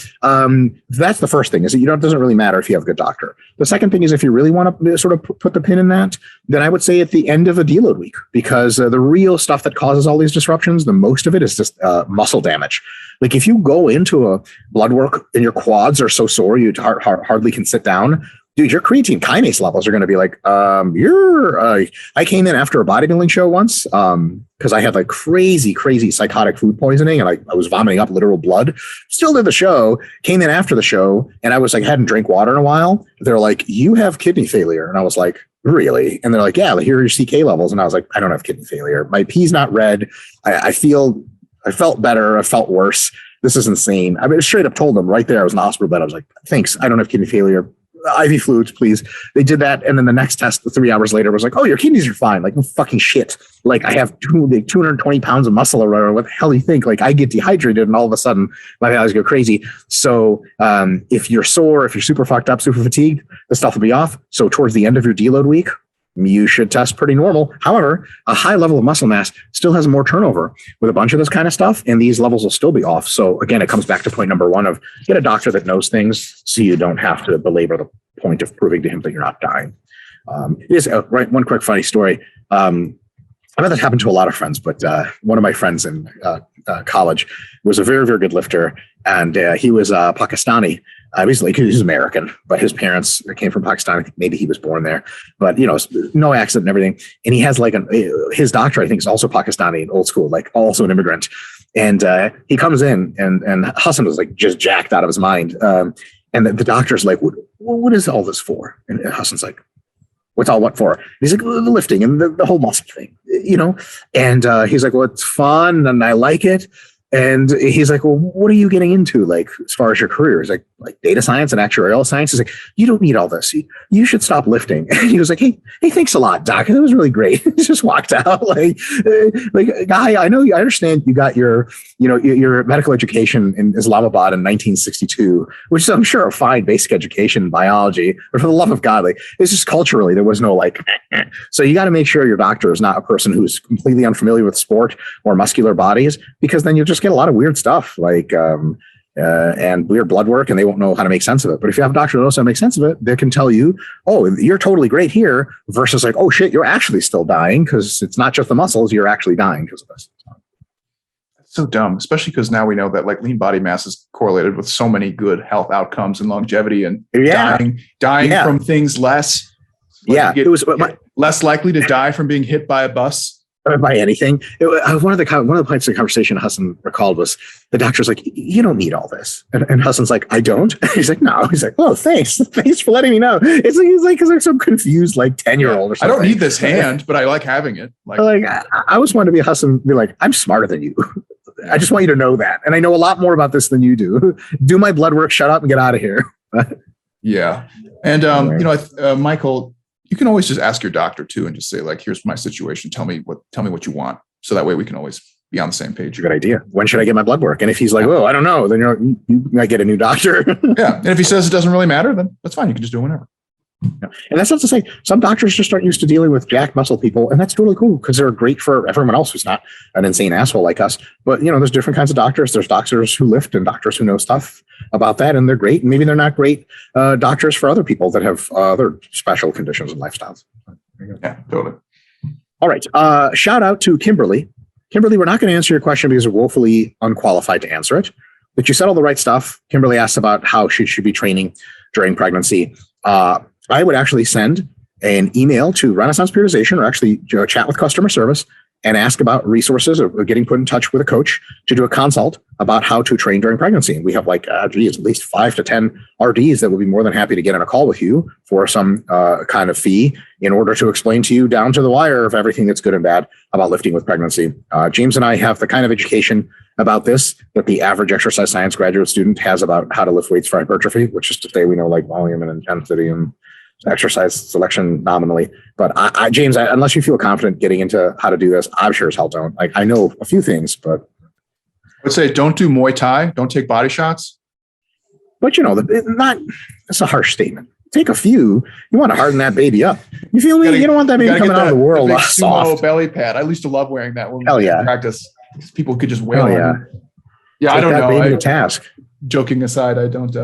that's the first thing, is that it doesn't really matter if you have a good doctor. The second thing is, if you really want to sort of put the pin in that, then I would say at the end of a deload week, because the real stuff that causes all these disruptions, the most of it is just muscle damage. Like if you go into a blood work and your quads are so sore you hardly can sit down, dude, your creatine kinase levels are going to be like, I came in after a bodybuilding show once because I had like crazy psychotic food poisoning and I was vomiting up literal blood. Still did the show, came in after the show, and I was like, hadn't drank water in a while. They're like, you have kidney failure. And I was like, really? And they're like, yeah, here are your CK levels. And I was like, I don't have kidney failure. My pee's not red. I felt better. I felt worse. This is insane. I mean, straight up told them right there. I was in the hospital bed. I was like, thanks. I don't have kidney failure. IV fluids, please. They did that. And then the next test 3 hours later was like, oh, your kidneys are fine. Like, no fucking shit. Like I have 220 pounds of muscle or whatever. What the hell do you think? Like I get dehydrated and all of a sudden my eyes go crazy. So if you're sore, if you're super fucked up, super fatigued, the stuff will be off. So towards the end of your deload week, you should test pretty normal. However, a high level of muscle mass still has more turnover with a bunch of this kind of stuff, and these levels will still be off. So again, it comes back to point number one of get a doctor that knows things so you don't have to belabor the point of proving to him that you're not dying. Right. One quick funny story. I know that happened to a lot of friends, but one of my friends in college was a very, very good lifter, and he was Pakistani. Obviously, because he's American, but his parents came from Pakistan. I think maybe he was born there, but no accident and everything. And he has like his doctor, I think, is also Pakistani, old school, like also an immigrant. And he comes in, and Hassan was like just jacked out of his mind. And the doctor's like, what is all this for? And Hassan's like, what's all what for? And he's like, the lifting and the whole muscle thing, And he's like, well, it's fun and I like it. And he's like, well, what are you getting into, like, as far as your career? He's like data science and actuarial science. He's like, you don't need all this. You should stop lifting. And he was like, hey, thanks a lot, doc. That was really great. He just walked out like, guy, I understand you got your medical education in Islamabad in 1962, which is, I'm sure, a fine basic education in biology, but for the love of God, like, it's just culturally, there was no like, so you got to make sure your doctor is not a person who's completely unfamiliar with sport or muscular bodies, because then you'll just get a lot of weird stuff like and weird blood work, and they won't know how to make sense of it. But if you have a doctor who knows how to make sense of it, they can tell you, oh, you're totally great here, versus like, oh shit, you're actually still dying because it's not just the muscles, you're actually dying because of this. So dumb, especially because now we know that like lean body mass is correlated with so many good health outcomes and longevity, and dying from things less. Like it was less likely to die from being hit by a bus. By anything. One of the points of the conversation Hassan recalled was the doctor's like, you don't need all this. And Hassan's like, I don't. He's like, no. He's like, oh, thanks for letting me know. It's like, he's like, because I'm some confused like 10-year-old or something. I don't need this hand, but I like having it. Like I always wanted to be Hassan, be like, I'm smarter than you. I just want you to know that. And I know a lot more about this than you do. Do my blood work, shut up and get out of here. Yeah. And, Michael, you can always just ask your doctor too, and just say like, here's my situation. Tell me what you want. So that way we can always be on the same page. Good idea. When should I get my blood work? And if he's like, oh, I don't know, then you might get a new doctor. Yeah. And if he says it doesn't really matter, then that's fine. You can just do whenever. Yeah. And that's not to say some doctors just aren't used to dealing with jacked muscle people, and that's totally cool because they're great for everyone else who's not an insane asshole like us. But there's different kinds of doctors. There's doctors who lift and doctors who know stuff about that, and they're great. And maybe they're not great doctors for other people that have other special conditions and lifestyles. Yeah, totally. All right. Shout out to Kimberly. Kimberly, we're not going to answer your question because we're woefully unqualified to answer it. But you said all the right stuff. Kimberly asked about how she should be training during pregnancy. I would actually send an email to Renaissance Periodization, or actually chat with customer service and ask about resources or getting put in touch with a coach to do a consult about how to train during pregnancy. And we have like, at least 5 to 10 RDs that will be more than happy to get on a call with you for some kind of fee in order to explain to you down to the wire of everything that's good and bad about lifting with pregnancy. James and I have the kind of education about this that the average exercise science graduate student has about how to lift weights for hypertrophy, which is to say we know like volume and intensity and exercise selection nominally. But James, unless you feel confident getting into how to do this, I'm sure as hell don't. Like, I know a few things, but I would say don't do Muay Thai. Don't take body shots. But that's a harsh statement. Take a few. You want to harden that baby up. You feel me? You don't want that baby coming out of the world soft. Belly pad. I used to love wearing that when we practice. People could just wail. Yeah. I don't know. Baby to task. Joking aside, I don't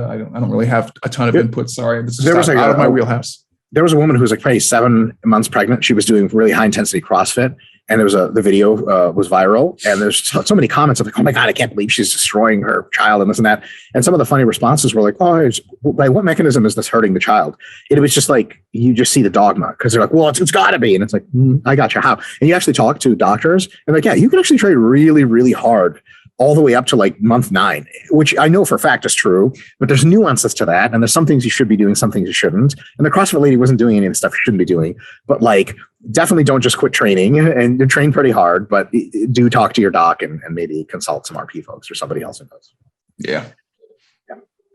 really have a ton of input. Sorry, this is out of my wheelhouse. There was a woman who was like probably 7 months pregnant. She was doing really high intensity CrossFit, and there was the video was viral, and there's so many comments of like, oh my God, I can't believe she's destroying her child and this and that. And some of the funny responses were like, oh, by what mechanism is this hurting the child? And it was just like, you just see the dogma because they're like, well, it's got to be. And it's like, I got you. How? And you actually talk to doctors and like, yeah, you can actually train really, really hard all the way up to like month 9, which I know for a fact is true, but there's nuances to that. And there's some things you should be doing, some things you shouldn't. And the CrossFit lady wasn't doing any of the stuff you shouldn't be doing, but like, definitely don't just quit training and train pretty hard, but do talk to your doc and maybe consult some RP folks or somebody else who knows. Yeah.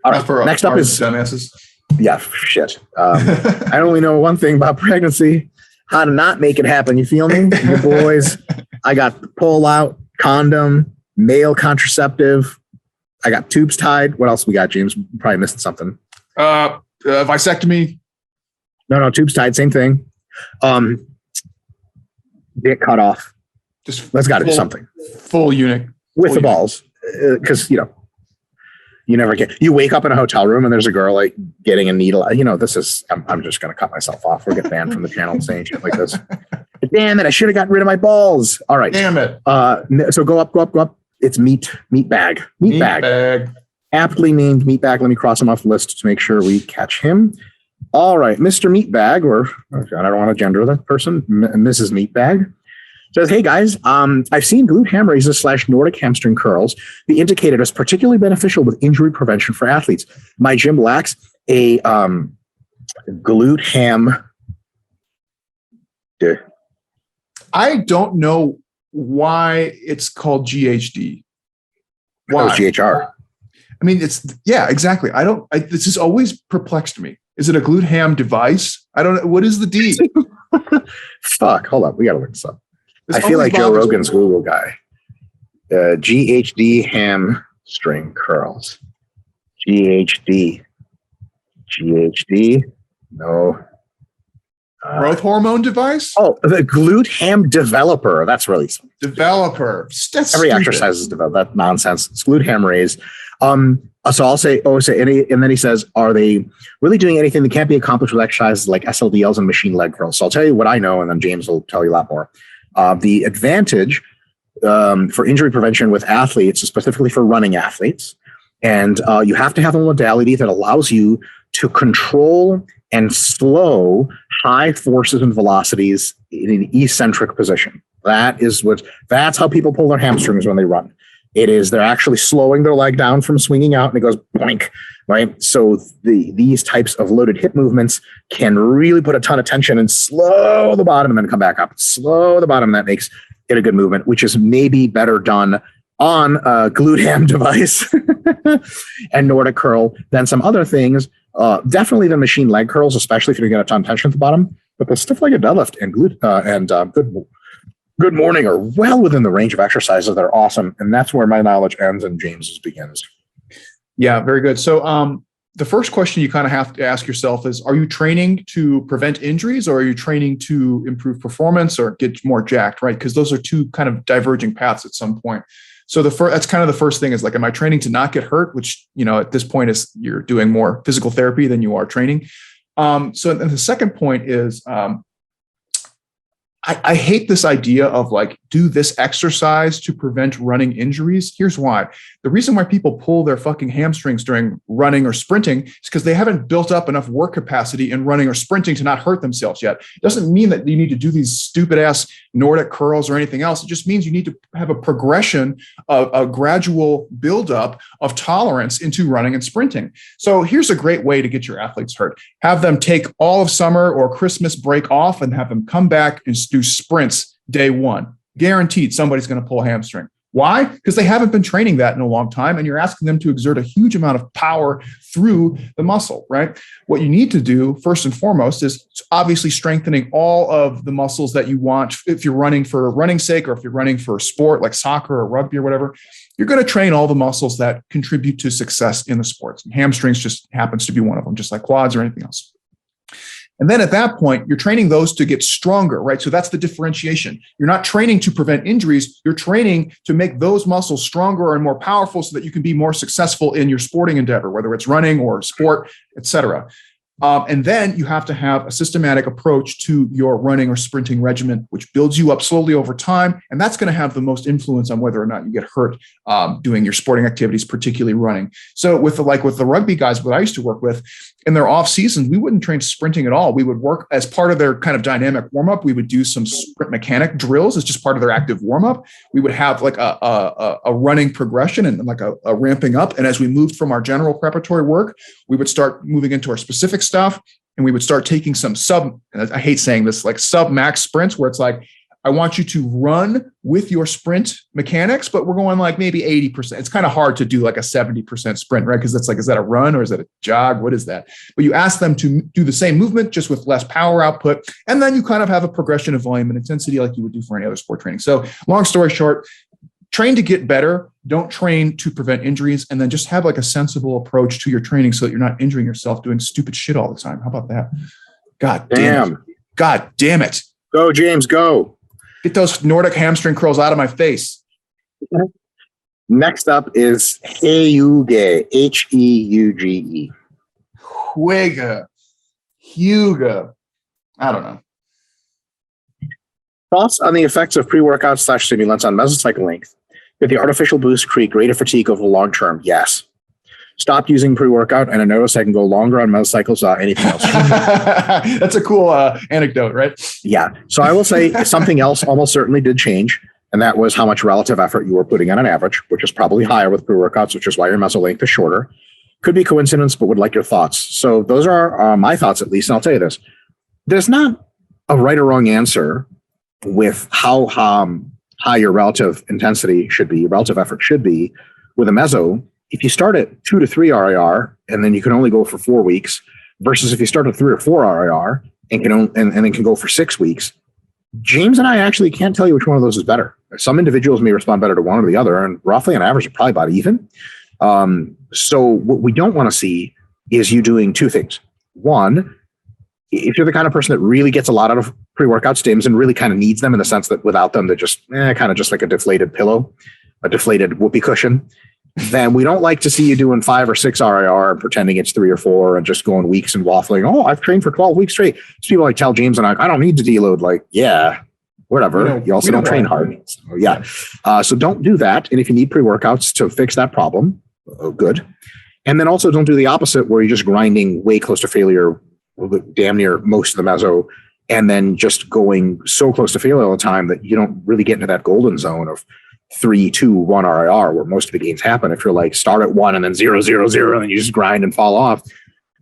All right. Next up is dumbasses. Yeah, shit. I only know one thing about pregnancy, how to not make it happen. You feel me? You boys, I got the pull out, condom, male contraceptive. I got tubes tied. What else we got, James? Probably missed something. Vasectomy. No, tubes tied. Same thing. Get cut off. Let's got to do something. Full unit. With the balls. Because, you never get, you wake up in a hotel room and there's a girl like getting a needle. This is, I'm just going to cut myself off. We'll get banned from the channel saying shit like this. Damn it. I should have gotten rid of my balls. All right. Damn it. So go up. It's meat bag. Meat bag. Aptly named meat bag. Let me cross him off the list to make sure we catch him. All right. Mr. Meat Bag, or I don't want to gender that person. Mrs. Meat Bag says, hey guys, I've seen glute ham raises / Nordic hamstring curls be indicated as particularly beneficial with injury prevention for athletes. My gym lacks a glute ham. I don't know why it's called GHD. Why? GHR. I mean, exactly. This has always perplexed me. Is it a glute ham device? I don't know. What is the D? Fuck. Hold up. We got to look this up. I feel like Joe Rogan's Google guy. GHD hamstring curls. GHD. No. Growth hormone device? Oh, the glute ham developer. That's really something. Developer. That's every stupid. exercise is developed. That nonsense. It's glute ham raise. So I'll say, and then he says, are they really doing anything that can't be accomplished with exercises like SLDLs and machine leg curls? So I'll tell you what I know, and then James will tell you a lot more. The advantage for injury prevention with athletes, specifically for running athletes, and you have to have a modality that allows you to control and slow high forces and velocities in an eccentric position. That's how people pull their hamstrings when they run. They're actually slowing their leg down from swinging out and it goes boink, right? So these types of loaded hip movements can really put a ton of tension and slow the bottom and then come back up. Slow the bottom, and that makes it a good movement, which is maybe better done on a glute ham device and Nordic curl than some other things. Definitely the machine leg curls, especially if you're going to get a ton of tension at the bottom. But the stuff like a deadlift and glute and good morning are well within the range of exercises that are awesome. And that's where my knowledge ends and James's begins. Yeah, very good. So the first question you kind of have to ask yourself is, are you training to prevent injuries, or are you training to improve performance or get more jacked, right? Because those are two kind of diverging paths at some point. So that's kind of the first thing is like, am I training to not get hurt? Which, at this point is you're doing more physical therapy than you are training. So and the second point is, I hate this idea of like, do this exercise to prevent running injuries. Here's why. The reason why people pull their fucking hamstrings during running or sprinting is because they haven't built up enough work capacity in running or sprinting to not hurt themselves yet. It doesn't mean that you need to do these stupid ass Nordic curls or anything else. It just means you need to have a progression of a gradual buildup of tolerance into running and sprinting. So here's a great way to get your athletes hurt. Have them take all of summer or Christmas break off and have them come back and do sprints day one. Guaranteed somebody's going to pull a hamstring. Why? Because they haven't been training that in a long time, and you're asking them to exert a huge amount of power through the muscle, right? What you need to do first and foremost is obviously strengthening all of the muscles that you want. If you're running for running's sake, or if you're running for a sport like soccer or rugby or whatever, you're going to train all the muscles that contribute to success in the sports. And hamstrings just happens to be one of them, just like quads or anything else. And then at that point, you're training those to get stronger, right? So that's the differentiation. You're not training to prevent injuries. You're training to make those muscles stronger and more powerful so that you can be more successful in your sporting endeavor, whether it's running or sport, et cetera. And then you have to have a systematic approach to your running or sprinting regimen, which builds you up slowly over time. And that's going to have the most influence on whether or not you get hurt doing your sporting activities, particularly running. So with the rugby guys that I used to work with, in their off season, we wouldn't train sprinting at all. We would work as part of their kind of dynamic warm up. We would do some sprint mechanic drills as just part of their active warm up. We would have like a running progression and like a ramping up. And as we moved from our general preparatory work, we would start moving into our specific stuff, and we would start taking some I hate saying this, like sub max sprints, where it's like, I want you to run with your sprint mechanics, but we're going like maybe 80%. It's kind of hard to do like a 70% sprint, right? Because it's like, is that a run or is that a jog? What is that? But you ask them to do the same movement, just with less power output. And then you kind of have a progression of volume and intensity like you would do for any other sport training. So long story short, train to get better. Don't train to prevent injuries. And then just have like a sensible approach to your training so that you're not injuring yourself doing stupid shit all the time. How about that? God damn it. Go, James, go. Get those Nordic hamstring curls out of my face. Next up is Heuge, Heuge. Heuge. I don't know. Thoughts on the effects of pre-workout / stimulants on mesocycle length? Did the artificial boost create greater fatigue over the long term? Yes. Stopped using pre-workout, and I noticed I can go longer on mesocycles than anything else. That's a cool anecdote, right? Yeah. So I will say something else almost certainly did change, and that was how much relative effort you were putting on an average, which is probably higher with pre-workouts, which is why your muscle length is shorter. Could be coincidence, but would like your thoughts. So those are my thoughts, at least, and I'll tell you this. There's not a right or wrong answer with how high your relative intensity should be, relative effort should be with a meso. If you start at 2 to 3 RIR and then you can only go for 4 weeks, versus if you start at 3 or 4 RIR and then can go for 6 weeks, James and I actually can't tell you which one of those is better. Some individuals may respond better to one or the other, and roughly on average, probably about even. So what we don't want to see is you doing two things. One, if you're the kind of person that really gets a lot out of pre-workout stims and really kind of needs them in the sense that without them, they're just kind of just like a deflated pillow, a deflated whoopee cushion, then we don't like to see you doing 5 or 6 RIR and pretending it's 3 or 4 and just going weeks and waffling. Oh, I've trained for 12 weeks straight. So people like tell James and I don't need to deload. Like, yeah, whatever. You also don't train hard. So, yeah. So don't do that. And if you need pre-workouts to fix that problem, good. And then also don't do the opposite where you're just grinding way close to failure, damn near most of the meso, and then just going so close to failure all the time that you don't really get into that golden zone of 3, 2, 1 RIR, where most of the gains happen. If you're like start at 1 and then 0, 0, 0, and you just grind and fall off.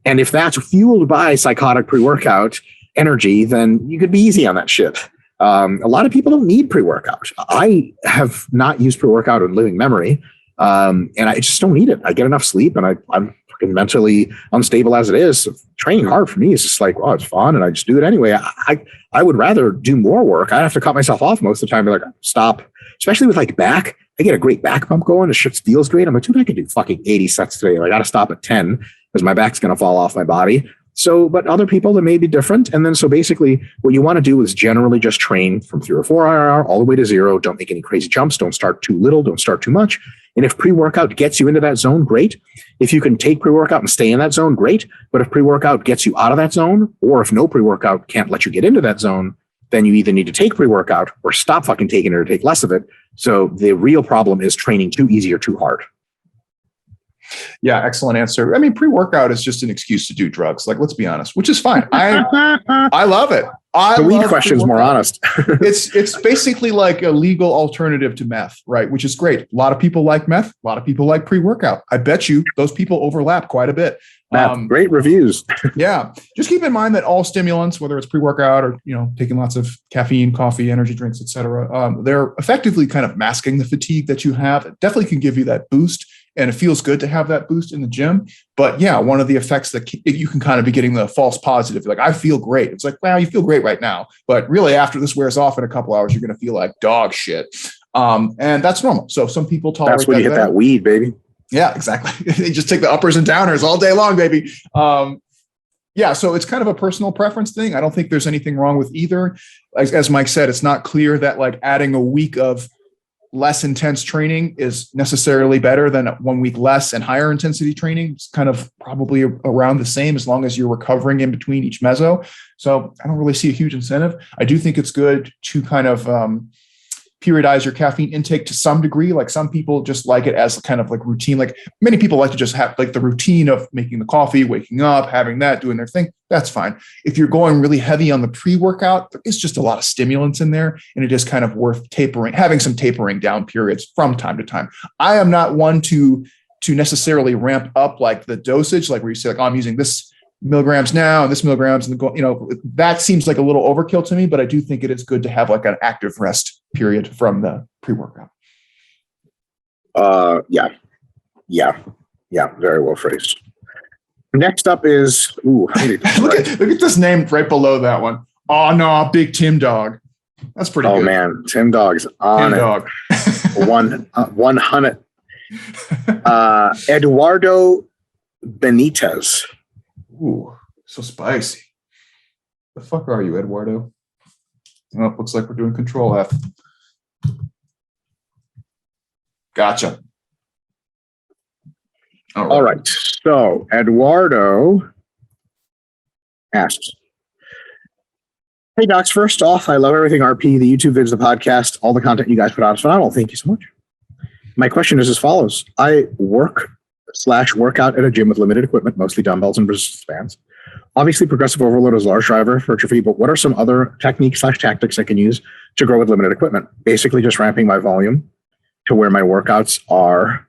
And if that's fueled by psychotic pre-workout energy, then you could be easy on that shit. A lot of people don't need pre-workout. I have not used pre-workout in living memory, and I just don't need it. I get enough sleep, and I'm fucking mentally unstable as it is. So training hard for me is just like, oh, it's fun, and I just do it anyway. I would rather do more work. I have to cut myself off most of the time. Be like, stop. Especially with like back, I get a great back pump going. The shit feels great. I'm like, dude, I could do fucking 80 sets today. I got to stop at 10 because my back's going to fall off my body. So, but other people that may be different. And then, so basically what you want to do is generally just train from 3 or 4 IRR all the way to 0. Don't make any crazy jumps. Don't start too little. Don't start too much. And if pre-workout gets you into that zone, great. If you can take pre-workout and stay in that zone, great. But if pre-workout gets you out of that zone, or if no pre-workout can't let you get into that zone, then you either need to take pre-workout or stop fucking taking it or take less of it. So the real problem is training too easy or too hard. Yeah, excellent answer. I mean, pre-workout is just an excuse to do drugs. Like, let's be honest, which is fine. I love it. The weed question's more honest. It's basically like a legal alternative to meth, right? Which is great. A lot of people like meth. A lot of people like pre-workout. I bet you those people overlap quite a bit. Great reviews. Yeah. Just keep in mind that all stimulants, whether it's pre-workout or, taking lots of caffeine, coffee, energy drinks, et cetera, they're effectively kind of masking the fatigue that you have. It definitely can give you that boost. And it feels good to have that boost in the gym. But yeah, one of the effects that you can kind of be getting the false positive, like, I feel great. It's like, well, you feel great right now. But really, after this wears off in a couple hours, you're going to feel like dog shit. And that's normal. So some people tolerate that. That's when you hit that weed, baby. Yeah, exactly. They just take the uppers and downers all day long, baby. Yeah, so it's kind of a personal preference thing. I don't think there's anything wrong with either. As Mike said, it's not clear that like adding a week of less intense training is necessarily better than 1 week less and higher intensity training. It's kind of probably around the same as long as you're recovering in between each meso. So I don't really see a huge incentive. I do think it's good to kind of periodize your caffeine intake to some degree. Like some people just like it as kind of like routine. Like many people like to just have like the routine of making the coffee, waking up, having that, doing their thing. That's fine. If you're going really heavy on the pre-workout, there is just a lot of stimulants in there, and it is kind of worth having some tapering down periods from time to time. I am not one to necessarily ramp up like the dosage, like where you say like, oh, I'm using this milligrams now and this milligrams, and that seems like a little overkill to me, but I do think it is good to have like an active rest period from the pre-workout. Yeah, very well phrased. Next up is look at this name right below that one. Oh no, Big Tim Dog. That's pretty good. Oh man, Tim Dog's on Tim it. Dog. 100. Eduardo Benitez. Ooh, so spicy. The fuck are you, Eduardo? Oh, it looks like we're doing Control F. Gotcha. All right. So Eduardo asks, hey docs, first off, I love everything RP, the YouTube vids, the podcast, all the content you guys put out is phenomenal. Thank you so much. My question is as follows. I work/work out at a gym with limited equipment, mostly dumbbells and resistance bands. Obviously, progressive overload is a large driver for hypertrophy, but what are some other techniques/tactics I can use to grow with limited equipment? Basically, just ramping my volume to where my workouts are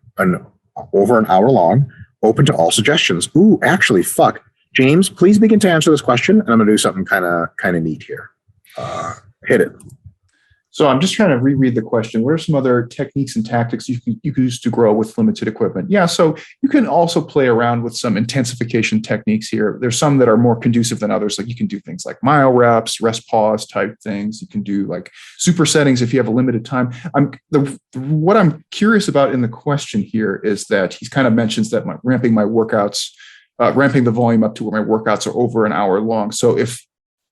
over an hour long, open to all suggestions. Ooh, actually, fuck. James, please begin to answer this question, and I'm going to do something kind of neat here. Hit it. So I'm just trying to reread the question. What are some other techniques and tactics you can use to grow with limited equipment? Yeah, so you can also play around with some intensification techniques here. There's some that are more conducive than others. Like you can do things like mile reps, rest pause type things. You can do like super settings if you have a limited time. What I'm curious about in the question here is that he kind of mentions that ramping the volume up to where my workouts are over an hour long. So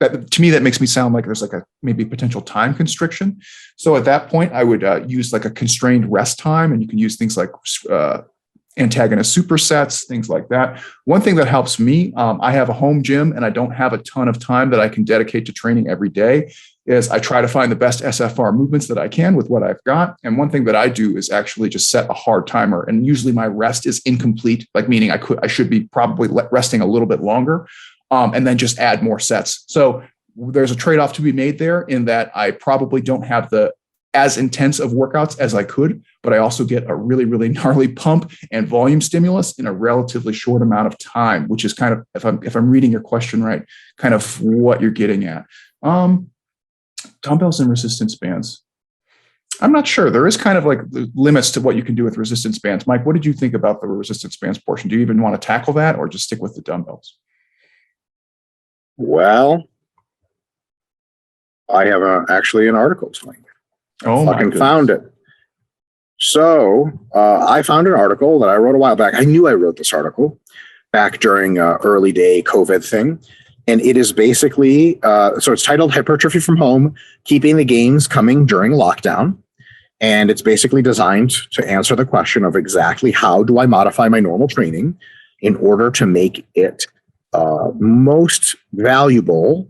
to me, that makes me sound like there's like a maybe potential time constriction. So at that point, I would use like a constrained rest time, and you can use things like antagonist supersets, things like that. One thing that helps me, I have a home gym and I don't have a ton of time that I can dedicate to training every day, is I try to find the best SFR movements that I can with what I've got. And one thing that I do is actually just set a hard timer. And usually my rest is incomplete, like meaning I should be probably resting a little bit longer. And then just add more sets. So there's a trade-off to be made there in that I probably don't have as intense of workouts as I could, but I also get a really, really gnarly pump and volume stimulus in a relatively short amount of time, which is kind of, if I'm reading your question right, kind of what you're getting at. Dumbbells and resistance bands. I'm not sure. There is kind of like limits to what you can do with resistance bands. Mike, what did you think about the resistance bands portion? Do you even want to tackle that or just stick with the dumbbells? Well, I have actually an article explaining it. I fucking found it. So I found an article that I wrote a while back. I knew I wrote this article back during early day COVID thing. And it is basically, so it's titled Hypertrophy from Home, Keeping the Gains Coming During Lockdown. And it's basically designed to answer the question of exactly how do I modify my normal training in order to make it most valuable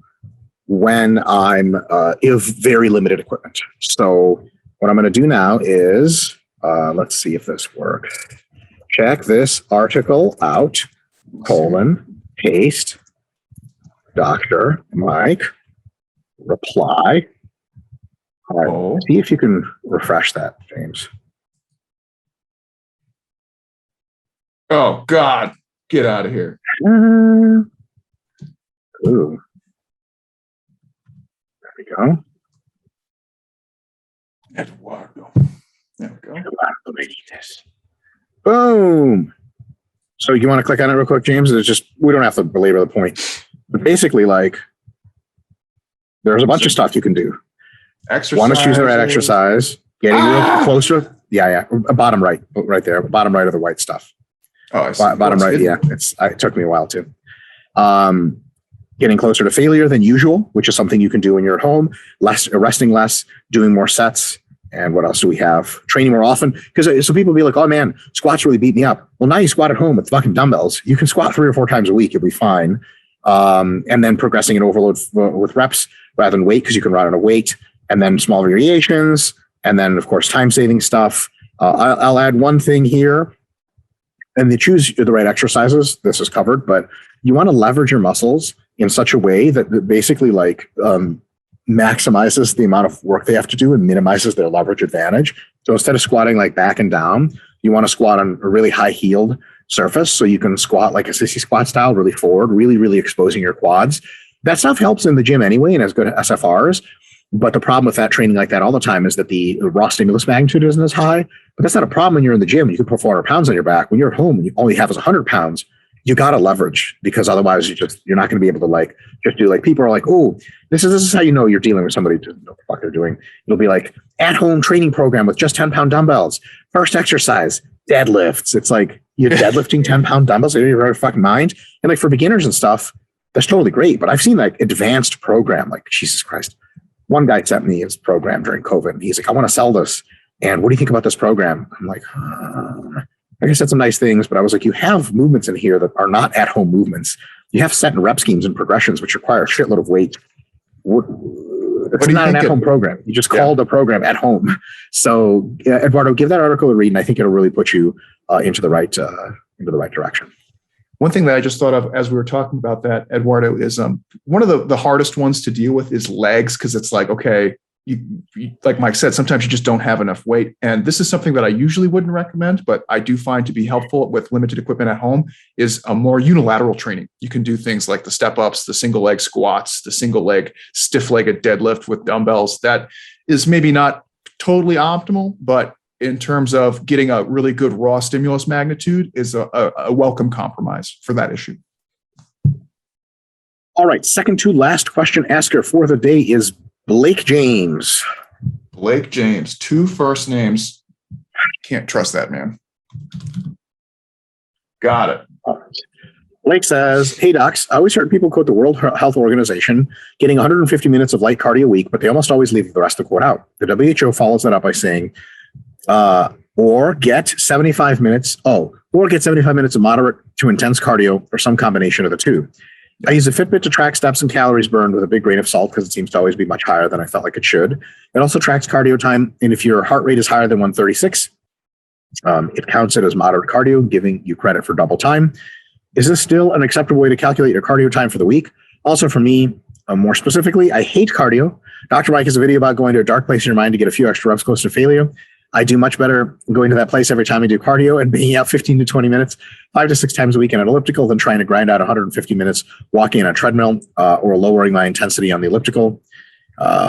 when I'm of very limited equipment. So what I'm going to do now is, let's see if this works. Check this article out, paste, Dr. Mike, reply. All right, see if you can refresh that, James. Oh, God. Get out of here. Ooh. There we go. Eduardo. There we go. Boom. So you want to click on it real quick, James? It's just, we don't have to belabor the point. But basically, like, there's a bunch of stuff you can do. Exercise. One is choosing the right exercise, getting real close to it. Yeah. Bottom right there. Bottom right of the white stuff. Oh, I see. Bottom right. Yeah. It took me a while too. Getting closer to failure than usual, which is something you can do when you're at home, resting less, doing more sets. And what else do we have? Training more often. Because so people be like, oh man, squats really beat me up. Well, now you squat at home with fucking dumbbells. You can squat 3 or 4 times a week. You'll be fine. And then progressing in overload with reps rather than weight, because you can run on a weight, and then small variations. And then of course, time saving stuff. I'll add one thing here. And they choose the right exercises. This is covered, but you want to leverage your muscles in such a way that basically like maximizes the amount of work they have to do and minimizes their leverage advantage. So instead of squatting like back and down, you want to squat on a really high heeled surface. So you can squat like a sissy squat style, really forward, really, really exposing your quads. That stuff helps in the gym anyway and has good SFRs. But the problem with that training like that all the time is that the raw stimulus magnitude isn't as high. But that's not a problem when you're in the gym. You can put 400 pounds on your back. When you're at home and you only have is 100 pounds, you got to leverage, because otherwise you're not going to be able to like just do, like, people are like, oh, this is how you know you're dealing with somebody who doesn't know what the fuck they're doing. It'll be like at home training program with just 10-pound dumbbells. First exercise, deadlifts. It's like you're deadlifting 10-pound dumbbells. You're out of your fucking mind. And like for beginners and stuff, that's totally great. But I've seen like advanced program, like Jesus Christ. One guy sent me his program during COVID, and he's like, I want to sell this. And what do you think about this program? I'm like, I said some nice things, but I was like, you have movements in here that are not at-home movements. You have set and rep schemes and progressions, which require a shitload of weight. It's not an at-home program. You just called a program at home. So Eduardo, give that article a read, and I think it'll really put you into the right direction. One thing that I just thought of as we were talking about that, Eduardo, is one of the hardest ones to deal with is legs, because it's like, okay, you, like Mike said, sometimes you just don't have enough weight. And this is something that I usually wouldn't recommend, but I do find to be helpful with limited equipment at home, is a more unilateral training. You can do things like the step ups, the single leg squats, the single leg stiff legged deadlift with dumbbells. That is maybe not totally optimal, but in terms of getting a really good raw stimulus magnitude is a welcome compromise for that issue. All right. Second to last question asker for the day is Blake James. Blake James, 2 first names. Can't trust that man. Got it. Blake says, hey docs, I always heard people quote the World Health Organization getting 150 minutes of light cardio a week, but they almost always leave the rest of the quote out. The WHO follows that up by saying, or get 75 minutes of moderate to intense cardio, or some combination of the two. I use a Fitbit to track steps and calories burned with a big grain of salt, because it seems to always be much higher than I felt like it should. It also tracks cardio time, and if your heart rate is higher than 136, it counts it as moderate cardio, giving you credit for double time. Is this still an acceptable way to calculate your cardio time for the week? Also for me, more specifically, I hate cardio. Dr. Mike has a video about going to a dark place in your mind to get a few extra reps close to failure. I do much better going to that place every time I do cardio and being out 15 to 20 minutes, 5 to 6 times a week in an elliptical, than trying to grind out 150 minutes walking on a treadmill or lowering my intensity on the elliptical.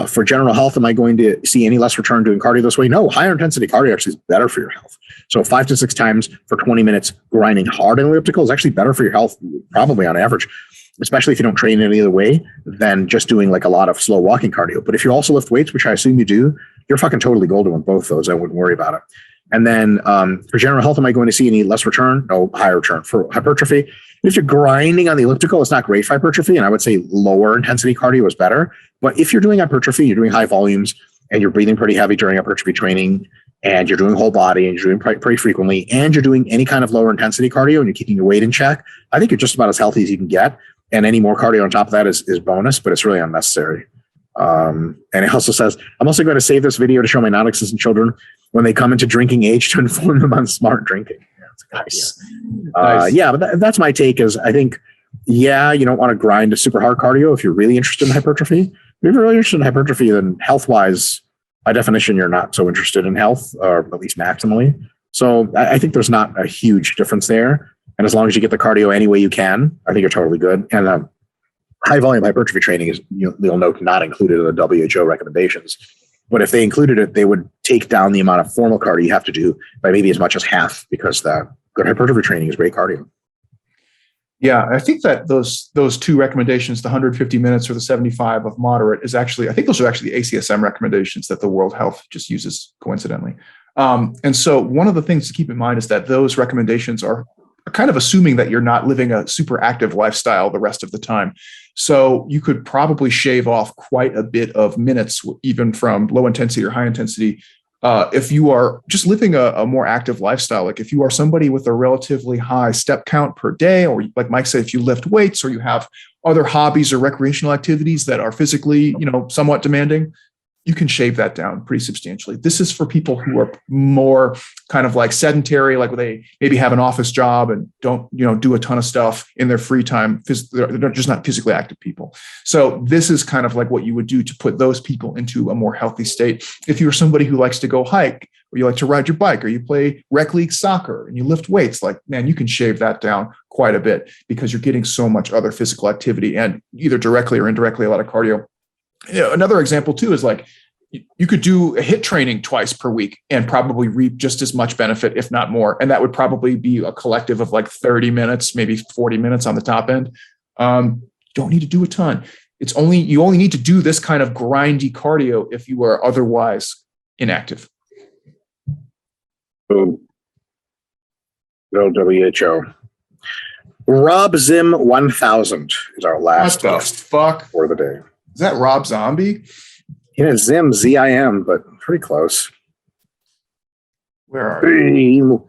For general health, am I going to see any less return doing cardio this way? No, higher intensity cardio actually is better for your health. So 5 to 6 times for 20 minutes grinding hard in elliptical is actually better for your health, probably on average, especially if you don't train in any other way than just doing like a lot of slow walking cardio. But if you also lift weights, which I assume you do, you're fucking totally golden with both those. I wouldn't worry about it. And then for general health, am I going to see any less return? No, higher return. For hypertrophy, if you're grinding on the elliptical, it's not great for hypertrophy. And I would say lower intensity cardio is better. But if you're doing hypertrophy, you're doing high volumes and you're breathing pretty heavy during hypertrophy training, and you're doing whole body and you're doing pretty frequently, and you're doing any kind of lower intensity cardio and you're keeping your weight in check, I think you're just about as healthy as you can get. And any more cardio on top of that is bonus, but it's really unnecessary. And it also says, I'm also going to save this video to show my non-existent children when they come into drinking age to inform them on smart drinking. Yeah, that's a good idea. Nice. Yeah, but that's my take is I think, yeah, you don't want to grind a super hard cardio if you're really interested in hypertrophy. If you're really interested in hypertrophy, then health-wise, by definition, you're not so interested in health, or at least maximally. So I think there's not a huge difference there. And as long as you get the cardio any way you can, I think you're totally good. And high volume hypertrophy training is, you'll note, not included in the WHO recommendations. But if they included it, they would take down the amount of formal cardio you have to do by maybe as much as half, because that good hypertrophy training is great cardio. Yeah, I think that those two recommendations, the 150 minutes or the 75 of moderate, is actually, I think those are actually the ACSM recommendations that the World Health just uses coincidentally. And so one of the things to keep in mind is that those recommendations are kind of assuming that you're not living a super active lifestyle the rest of the time. So you could probably shave off quite a bit of minutes, even from low intensity or high intensity, if you are just living a more active lifestyle. Like if you are somebody with a relatively high step count per day, or like Mike said, if you lift weights or you have other hobbies or recreational activities that are physically, somewhat demanding, you can shave that down pretty substantially. This is for people who are more kind of like sedentary, like they maybe have an office job and don't, do a ton of stuff in their free time. They're just not physically active people. So this is kind of like what you would do to put those people into a more healthy state. If you're somebody who likes to go hike, or you like to ride your bike, or you play rec league soccer and you lift weights, like, man, you can shave that down quite a bit because you're getting so much other physical activity and either directly or indirectly a lot of cardio. Another example too is like you could do a HIIT training twice per week and probably reap just as much benefit, if not more. And that would probably be a collective of like 30 minutes, maybe 40 minutes on the top end. Don't need to do a ton. You only need to do this kind of grindy cardio if you are otherwise inactive. Boom. WHO. Rob Zim 1000 is our last guest for the day. Is that Rob Zombie? Yeah, Zim, Z-I-M, but pretty close. Where are you?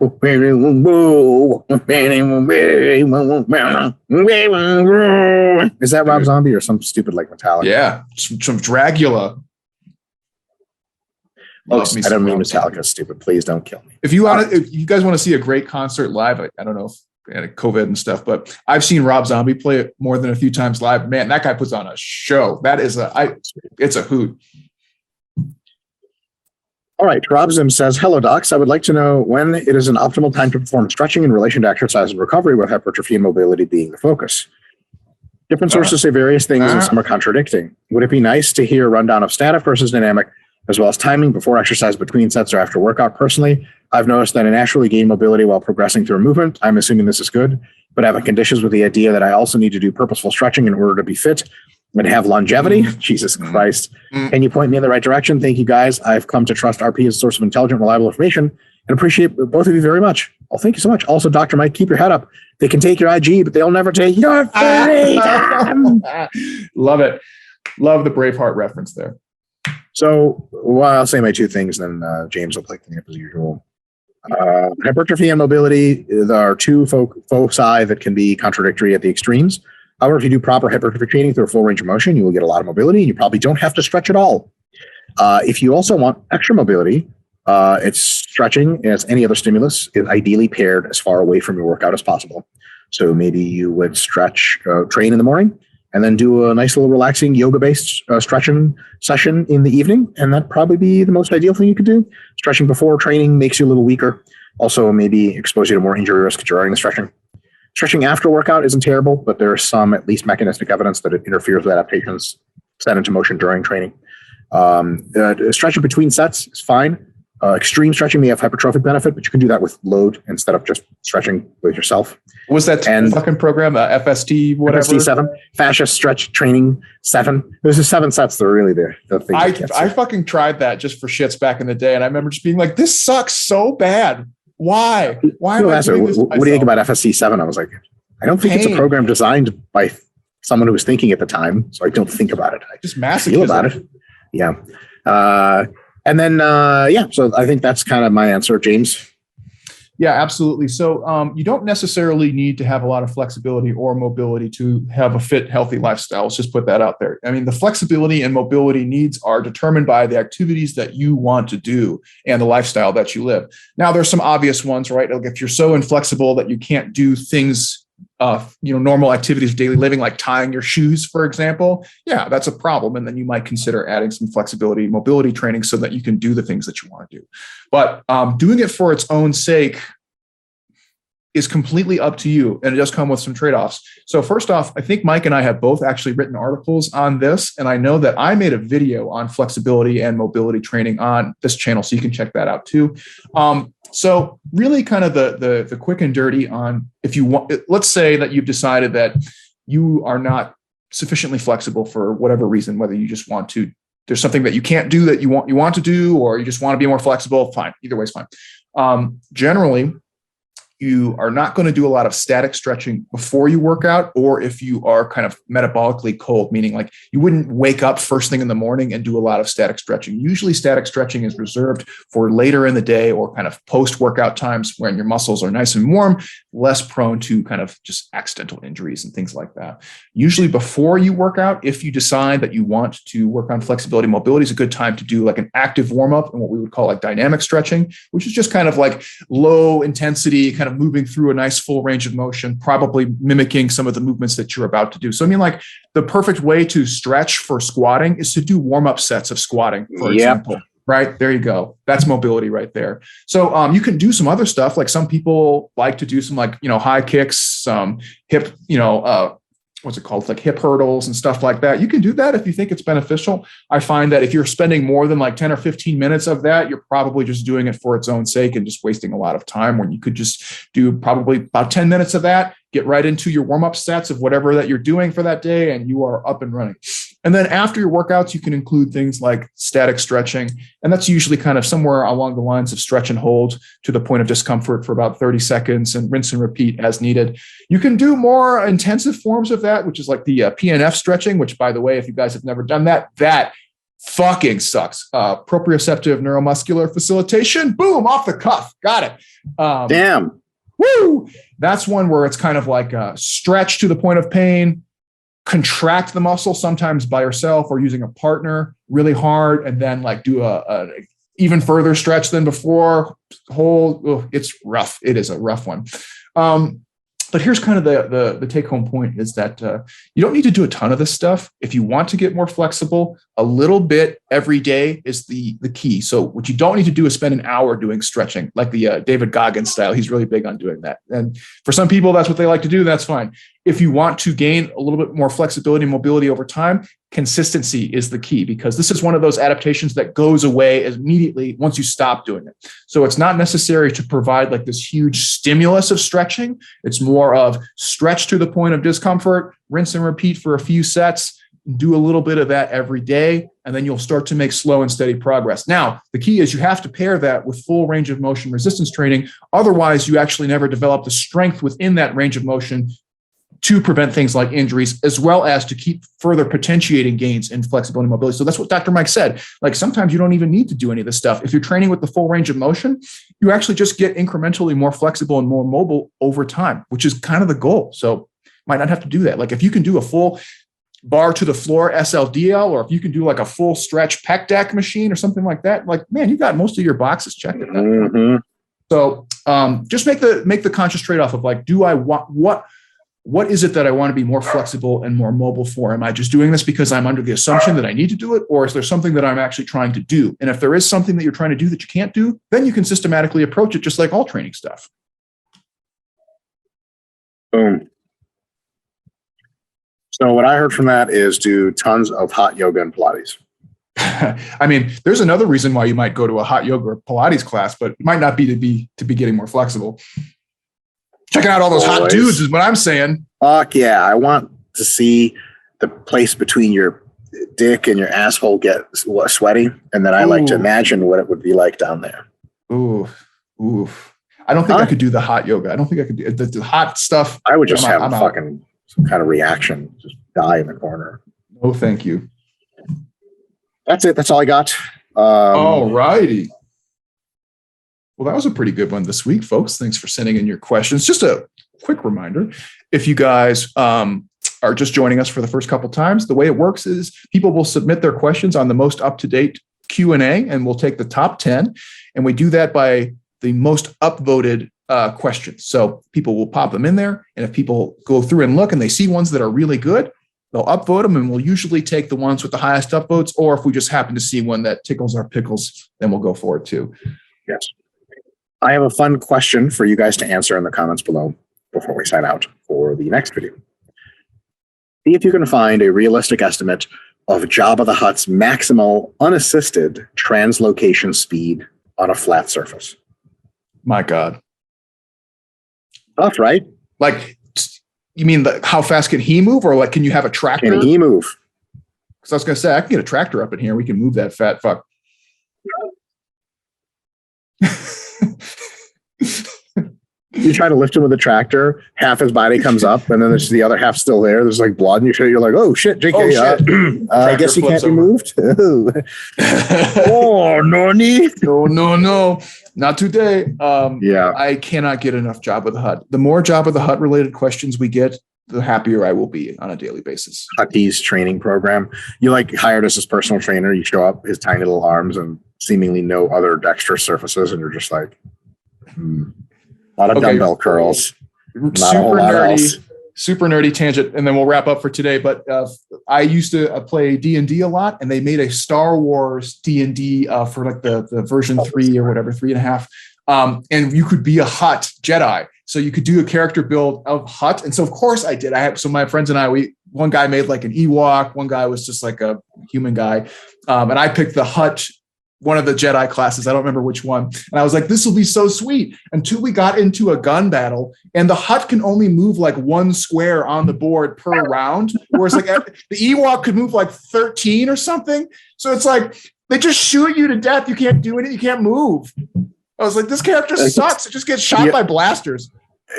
Is that Rob Zombie or some stupid like Metallica? Yeah, some Dragula. I don't mean Metallica, stupid. Please don't kill me. If you guys want to see a great concert live, I don't know if they had COVID and stuff, but I've seen Rob Zombie play it more than a few times live. Man, that guy puts on a show. That is it's a hoot. All right. Rob Zim says, hello, docs. I would like to know when it is an optimal time to perform stretching in relation to exercise and recovery, with hypertrophy and mobility being the focus. Different sources say various things and some are contradicting. Would it be nice to hear a rundown of static versus dynamic, as well as timing before exercise, between sets, or after workout? Personally, I've noticed that I naturally gain mobility while progressing through movement. I'm assuming this is good, but I have conditions with the idea that I also need to do purposeful stretching in order to be fit and have longevity. Jesus Christ. Can you point me in the right direction? Thank you, guys. I've come to trust RP as a source of intelligent, reliable information and appreciate both of you very much. Well, thank you so much. Also, Dr. Mike, keep your head up. They can take your IG, but they'll never take your freedom. Love it. Love the Braveheart reference there. So, I'll say my two things, then James will pick them up as usual. Hypertrophy and mobility, there are two foci that can be contradictory at the extremes. However, if you do proper hypertrophy training through a full range of motion, you will get a lot of mobility, and you probably don't have to stretch at all. If you also want extra mobility, it's stretching, as any other stimulus, is ideally paired as far away from your workout as possible. So maybe you would train in the morning, and then do a nice little relaxing yoga-based stretching session in the evening, and that'd probably be the most ideal thing you could do. Stretching before training makes you a little weaker. Also, maybe expose you to more injury risk during the stretching. Stretching after workout isn't terrible, but there's some at least mechanistic evidence that it interferes with adaptations set into motion during training. Stretching between sets is fine. Extreme stretching may have hypertrophic benefit, but you can do that with load instead of just stretching with yourself. What was that fucking program? FST, whatever? FST 7, fascia stretch training 7. There's the 7 sets that are really the thing. I fucking tried that just for shits back in the day, and I remember just being like, this sucks so bad. Why? Why am I doing this? What do you think about FSC 7? I was like, I don't think it's a program designed by someone who was thinking at the time, so I don't think about it. I just masochism. Feel about it. Yeah. And then, so I think that's kind of my answer, James. Yeah, absolutely. So you don't necessarily need to have a lot of flexibility or mobility to have a fit, healthy lifestyle. Let's just put that out there. I mean, the flexibility and mobility needs are determined by the activities that you want to do and the lifestyle that you live. Now, there's some obvious ones, right? Like if you're so inflexible that you can't do things, normal activities of daily living, like tying your shoes, for example, yeah, that's a problem. And then you might consider adding some flexibility, mobility training so that you can do the things that you want to do. But doing it for its own sake is completely up to you. And it does come with some trade-offs. So first off, I think Mike and I have both actually written articles on this. And I know that I made a video on flexibility and mobility training on this channel. So you can check that out too. So really kind of the quick and dirty on, if you want, let's say that you've decided that you are not sufficiently flexible for whatever reason, whether you just want to, there's something that you can't do that you want to do, or you just want to be more flexible, fine. Either way is fine. Generally, you are not going to do a lot of static stretching before you work out, or if you are kind of metabolically cold, meaning like you wouldn't wake up first thing in the morning and do a lot of static stretching. Usually static stretching is reserved for later in the day or kind of post-workout times when your muscles are nice and warm, less prone to kind of just accidental injuries and things like that. Usually before you work out, if you decide that you want to work on flexibility, mobility is a good time to do like an active warm-up and what we would call like dynamic stretching, which is just kind of like low intensity, kind of moving through a nice full range of motion, probably mimicking some of the movements that you're about to do. So I mean, like the perfect way to stretch for squatting is to do warm-up sets of squatting, for example. Right? There you go. That's mobility right there. So you can do some other stuff. Like some people like to do some like, high kicks, some hip, what's it called? Like hip hurdles and stuff like that. You can do that if you think it's beneficial. I find that if you're spending more than like 10 or 15 minutes of that, you're probably just doing it for its own sake and just wasting a lot of time, when you could just do probably about 10 minutes of that, get right into your warm-up sets of whatever that you're doing for that day, and you are up and running. And then after your workouts, you can include things like static stretching. And that's usually kind of somewhere along the lines of stretch and hold to the point of discomfort for about 30 seconds and rinse and repeat as needed. You can do more intensive forms of that, which is like the PNF stretching, which, by the way, if you guys have never done that, that fucking sucks. Proprioceptive neuromuscular facilitation. Boom, off the cuff. Got it. Damn. Woo! That's one where it's kind of like a stretch to the point of pain, contract the muscle, sometimes by yourself or using a partner really hard, and then like do a even further stretch than before. It's rough. It is a rough one. But here's kind of the take home point is that you don't need to do a ton of this stuff. If you want to get more flexible, a little bit every day is the key. So what you don't need to do is spend an hour doing stretching, like the David Goggins style. He's really big on doing that. And for some people, that's what they like to do. That's fine. If you want to gain a little bit more flexibility and mobility over time, consistency is the key, because this is one of those adaptations that goes away immediately once you stop doing it. So it's not necessary to provide like this huge stimulus of stretching. It's more of stretch to the point of discomfort, rinse and repeat for a few sets, do a little bit of that every day, and then you'll start to make slow and steady progress. Now, the key is you have to pair that with full range of motion resistance training. Otherwise, you actually never develop the strength within that range of motion to prevent things like injuries, as well as to keep further potentiating gains in flexibility and mobility. So that's what Dr. Mike said. Like sometimes you don't even need to do any of this stuff. If you're training with the full range of motion, you actually just get incrementally more flexible and more mobile over time, which is kind of the goal. So might not have to do that. Like if you can do a full bar to the floor SLDL, or if you can do like a full stretch pec deck machine or something like that, like, man, you got most of your boxes checked at that point. So just make the conscious trade-off of like, do I want what is it that I want to be more flexible and more mobile for? Am I just doing this because I'm under the assumption that I need to do it? Or is there something that I'm actually trying to do? And if there is something that you're trying to do that you can't do, then you can systematically approach it just like all training stuff. Boom. So what I heard from that is do tons of hot yoga and Pilates. I mean, there's another reason why you might go to a hot yoga or Pilates class, but it might not be to be getting more flexible. Checking out all those hot dudes is what I'm saying. Fuck yeah. I want to see the place between your dick and your asshole get sweaty. And then I like to imagine what it would be like down there. Ooh. I don't think I could do the hot yoga. I don't think I could do the hot stuff. I would just have fucking some kind of reaction. Just die in the corner. No, thank you. That's it. That's all I got. All righty. Well, that was a pretty good one this week, folks. Thanks for sending in your questions. Just a quick reminder, if you guys are just joining us for the first couple times, the way it works is people will submit their questions on the most up-to-date Q&A, and we'll take the top 10. And we do that by the most upvoted questions. So people will pop them in there. And if people go through and look and they see ones that are really good, they'll upvote them, and we'll usually take the ones with the highest upvotes. Or if we just happen to see one that tickles our pickles, then we'll go for it too. Yes. I have a fun question for you guys to answer in the comments below before we sign out for the next video. See if you can find a realistic estimate of Jabba the Hutt's maximal unassisted translocation speed on a flat surface. My God. Tough, right? Like, you mean how fast can he move, or like, can you have a tractor? Can he move? Because I was going to say, I can get a tractor up in here. We can move that fat fuck. You try to lift him with a tractor, half his body comes up, and then there's the other half still there. There's like blood in your shirt. You're like, oh shit, JK. Oh, shit. I guess he can't be moved. Oh, Noni. No. Not today. Yeah. I cannot get enough Jabba the Hutt. The more Jabba the Hutt related questions we get, the happier I will be on a daily basis. Hutty's training program. You like hired as his personal trainer. You show up, his tiny little arms and seemingly no other dexterous surfaces, and you're just like, a lot of dumbbell curls. Not a whole lot else. Super nerdy tangent, and then we'll wrap up for today. But I used to play D&D a lot, and they made a Star Wars D&D for like the version 3 or whatever, 3.5. And you could be a Hutt Jedi. So you could do a character build of Hutt. And so of course I did. So my friends and I, one guy made like an Ewok, one guy was just like a human guy. And I picked the Hutt, one of the Jedi classes. I don't remember which one. And I was like, this will be so sweet, until we got into a gun battle, and the Hutt can only move like one square on the board per round. Whereas like the Ewok could move like 13 or something. So it's like, they just shoot you to death. You can't do anything. You can't move. I was like, this character sucks. It just gets shot by blasters.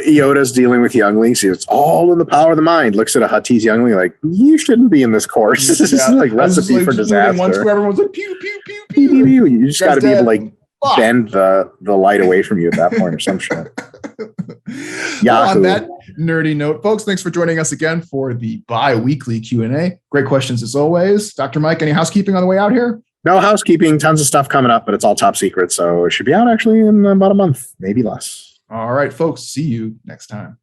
Yoda's dealing with younglings. It's all in the power of the mind. Looks at a Huttese youngling like, you shouldn't be in this course. This is like recipe for disaster. One square, everyone's like, pew, pew, pew, pew. Pew, pew. You just got to be able to like bend the light away from you at that point or some shit. Well, on that nerdy note, folks, thanks for joining us again for the bi-weekly Q&A. Great questions as always. Dr. Mike, any housekeeping on the way out here? No housekeeping, tons of stuff coming up, but it's all top secret. So it should be out actually in about a month, maybe less. All right, folks. See you next time.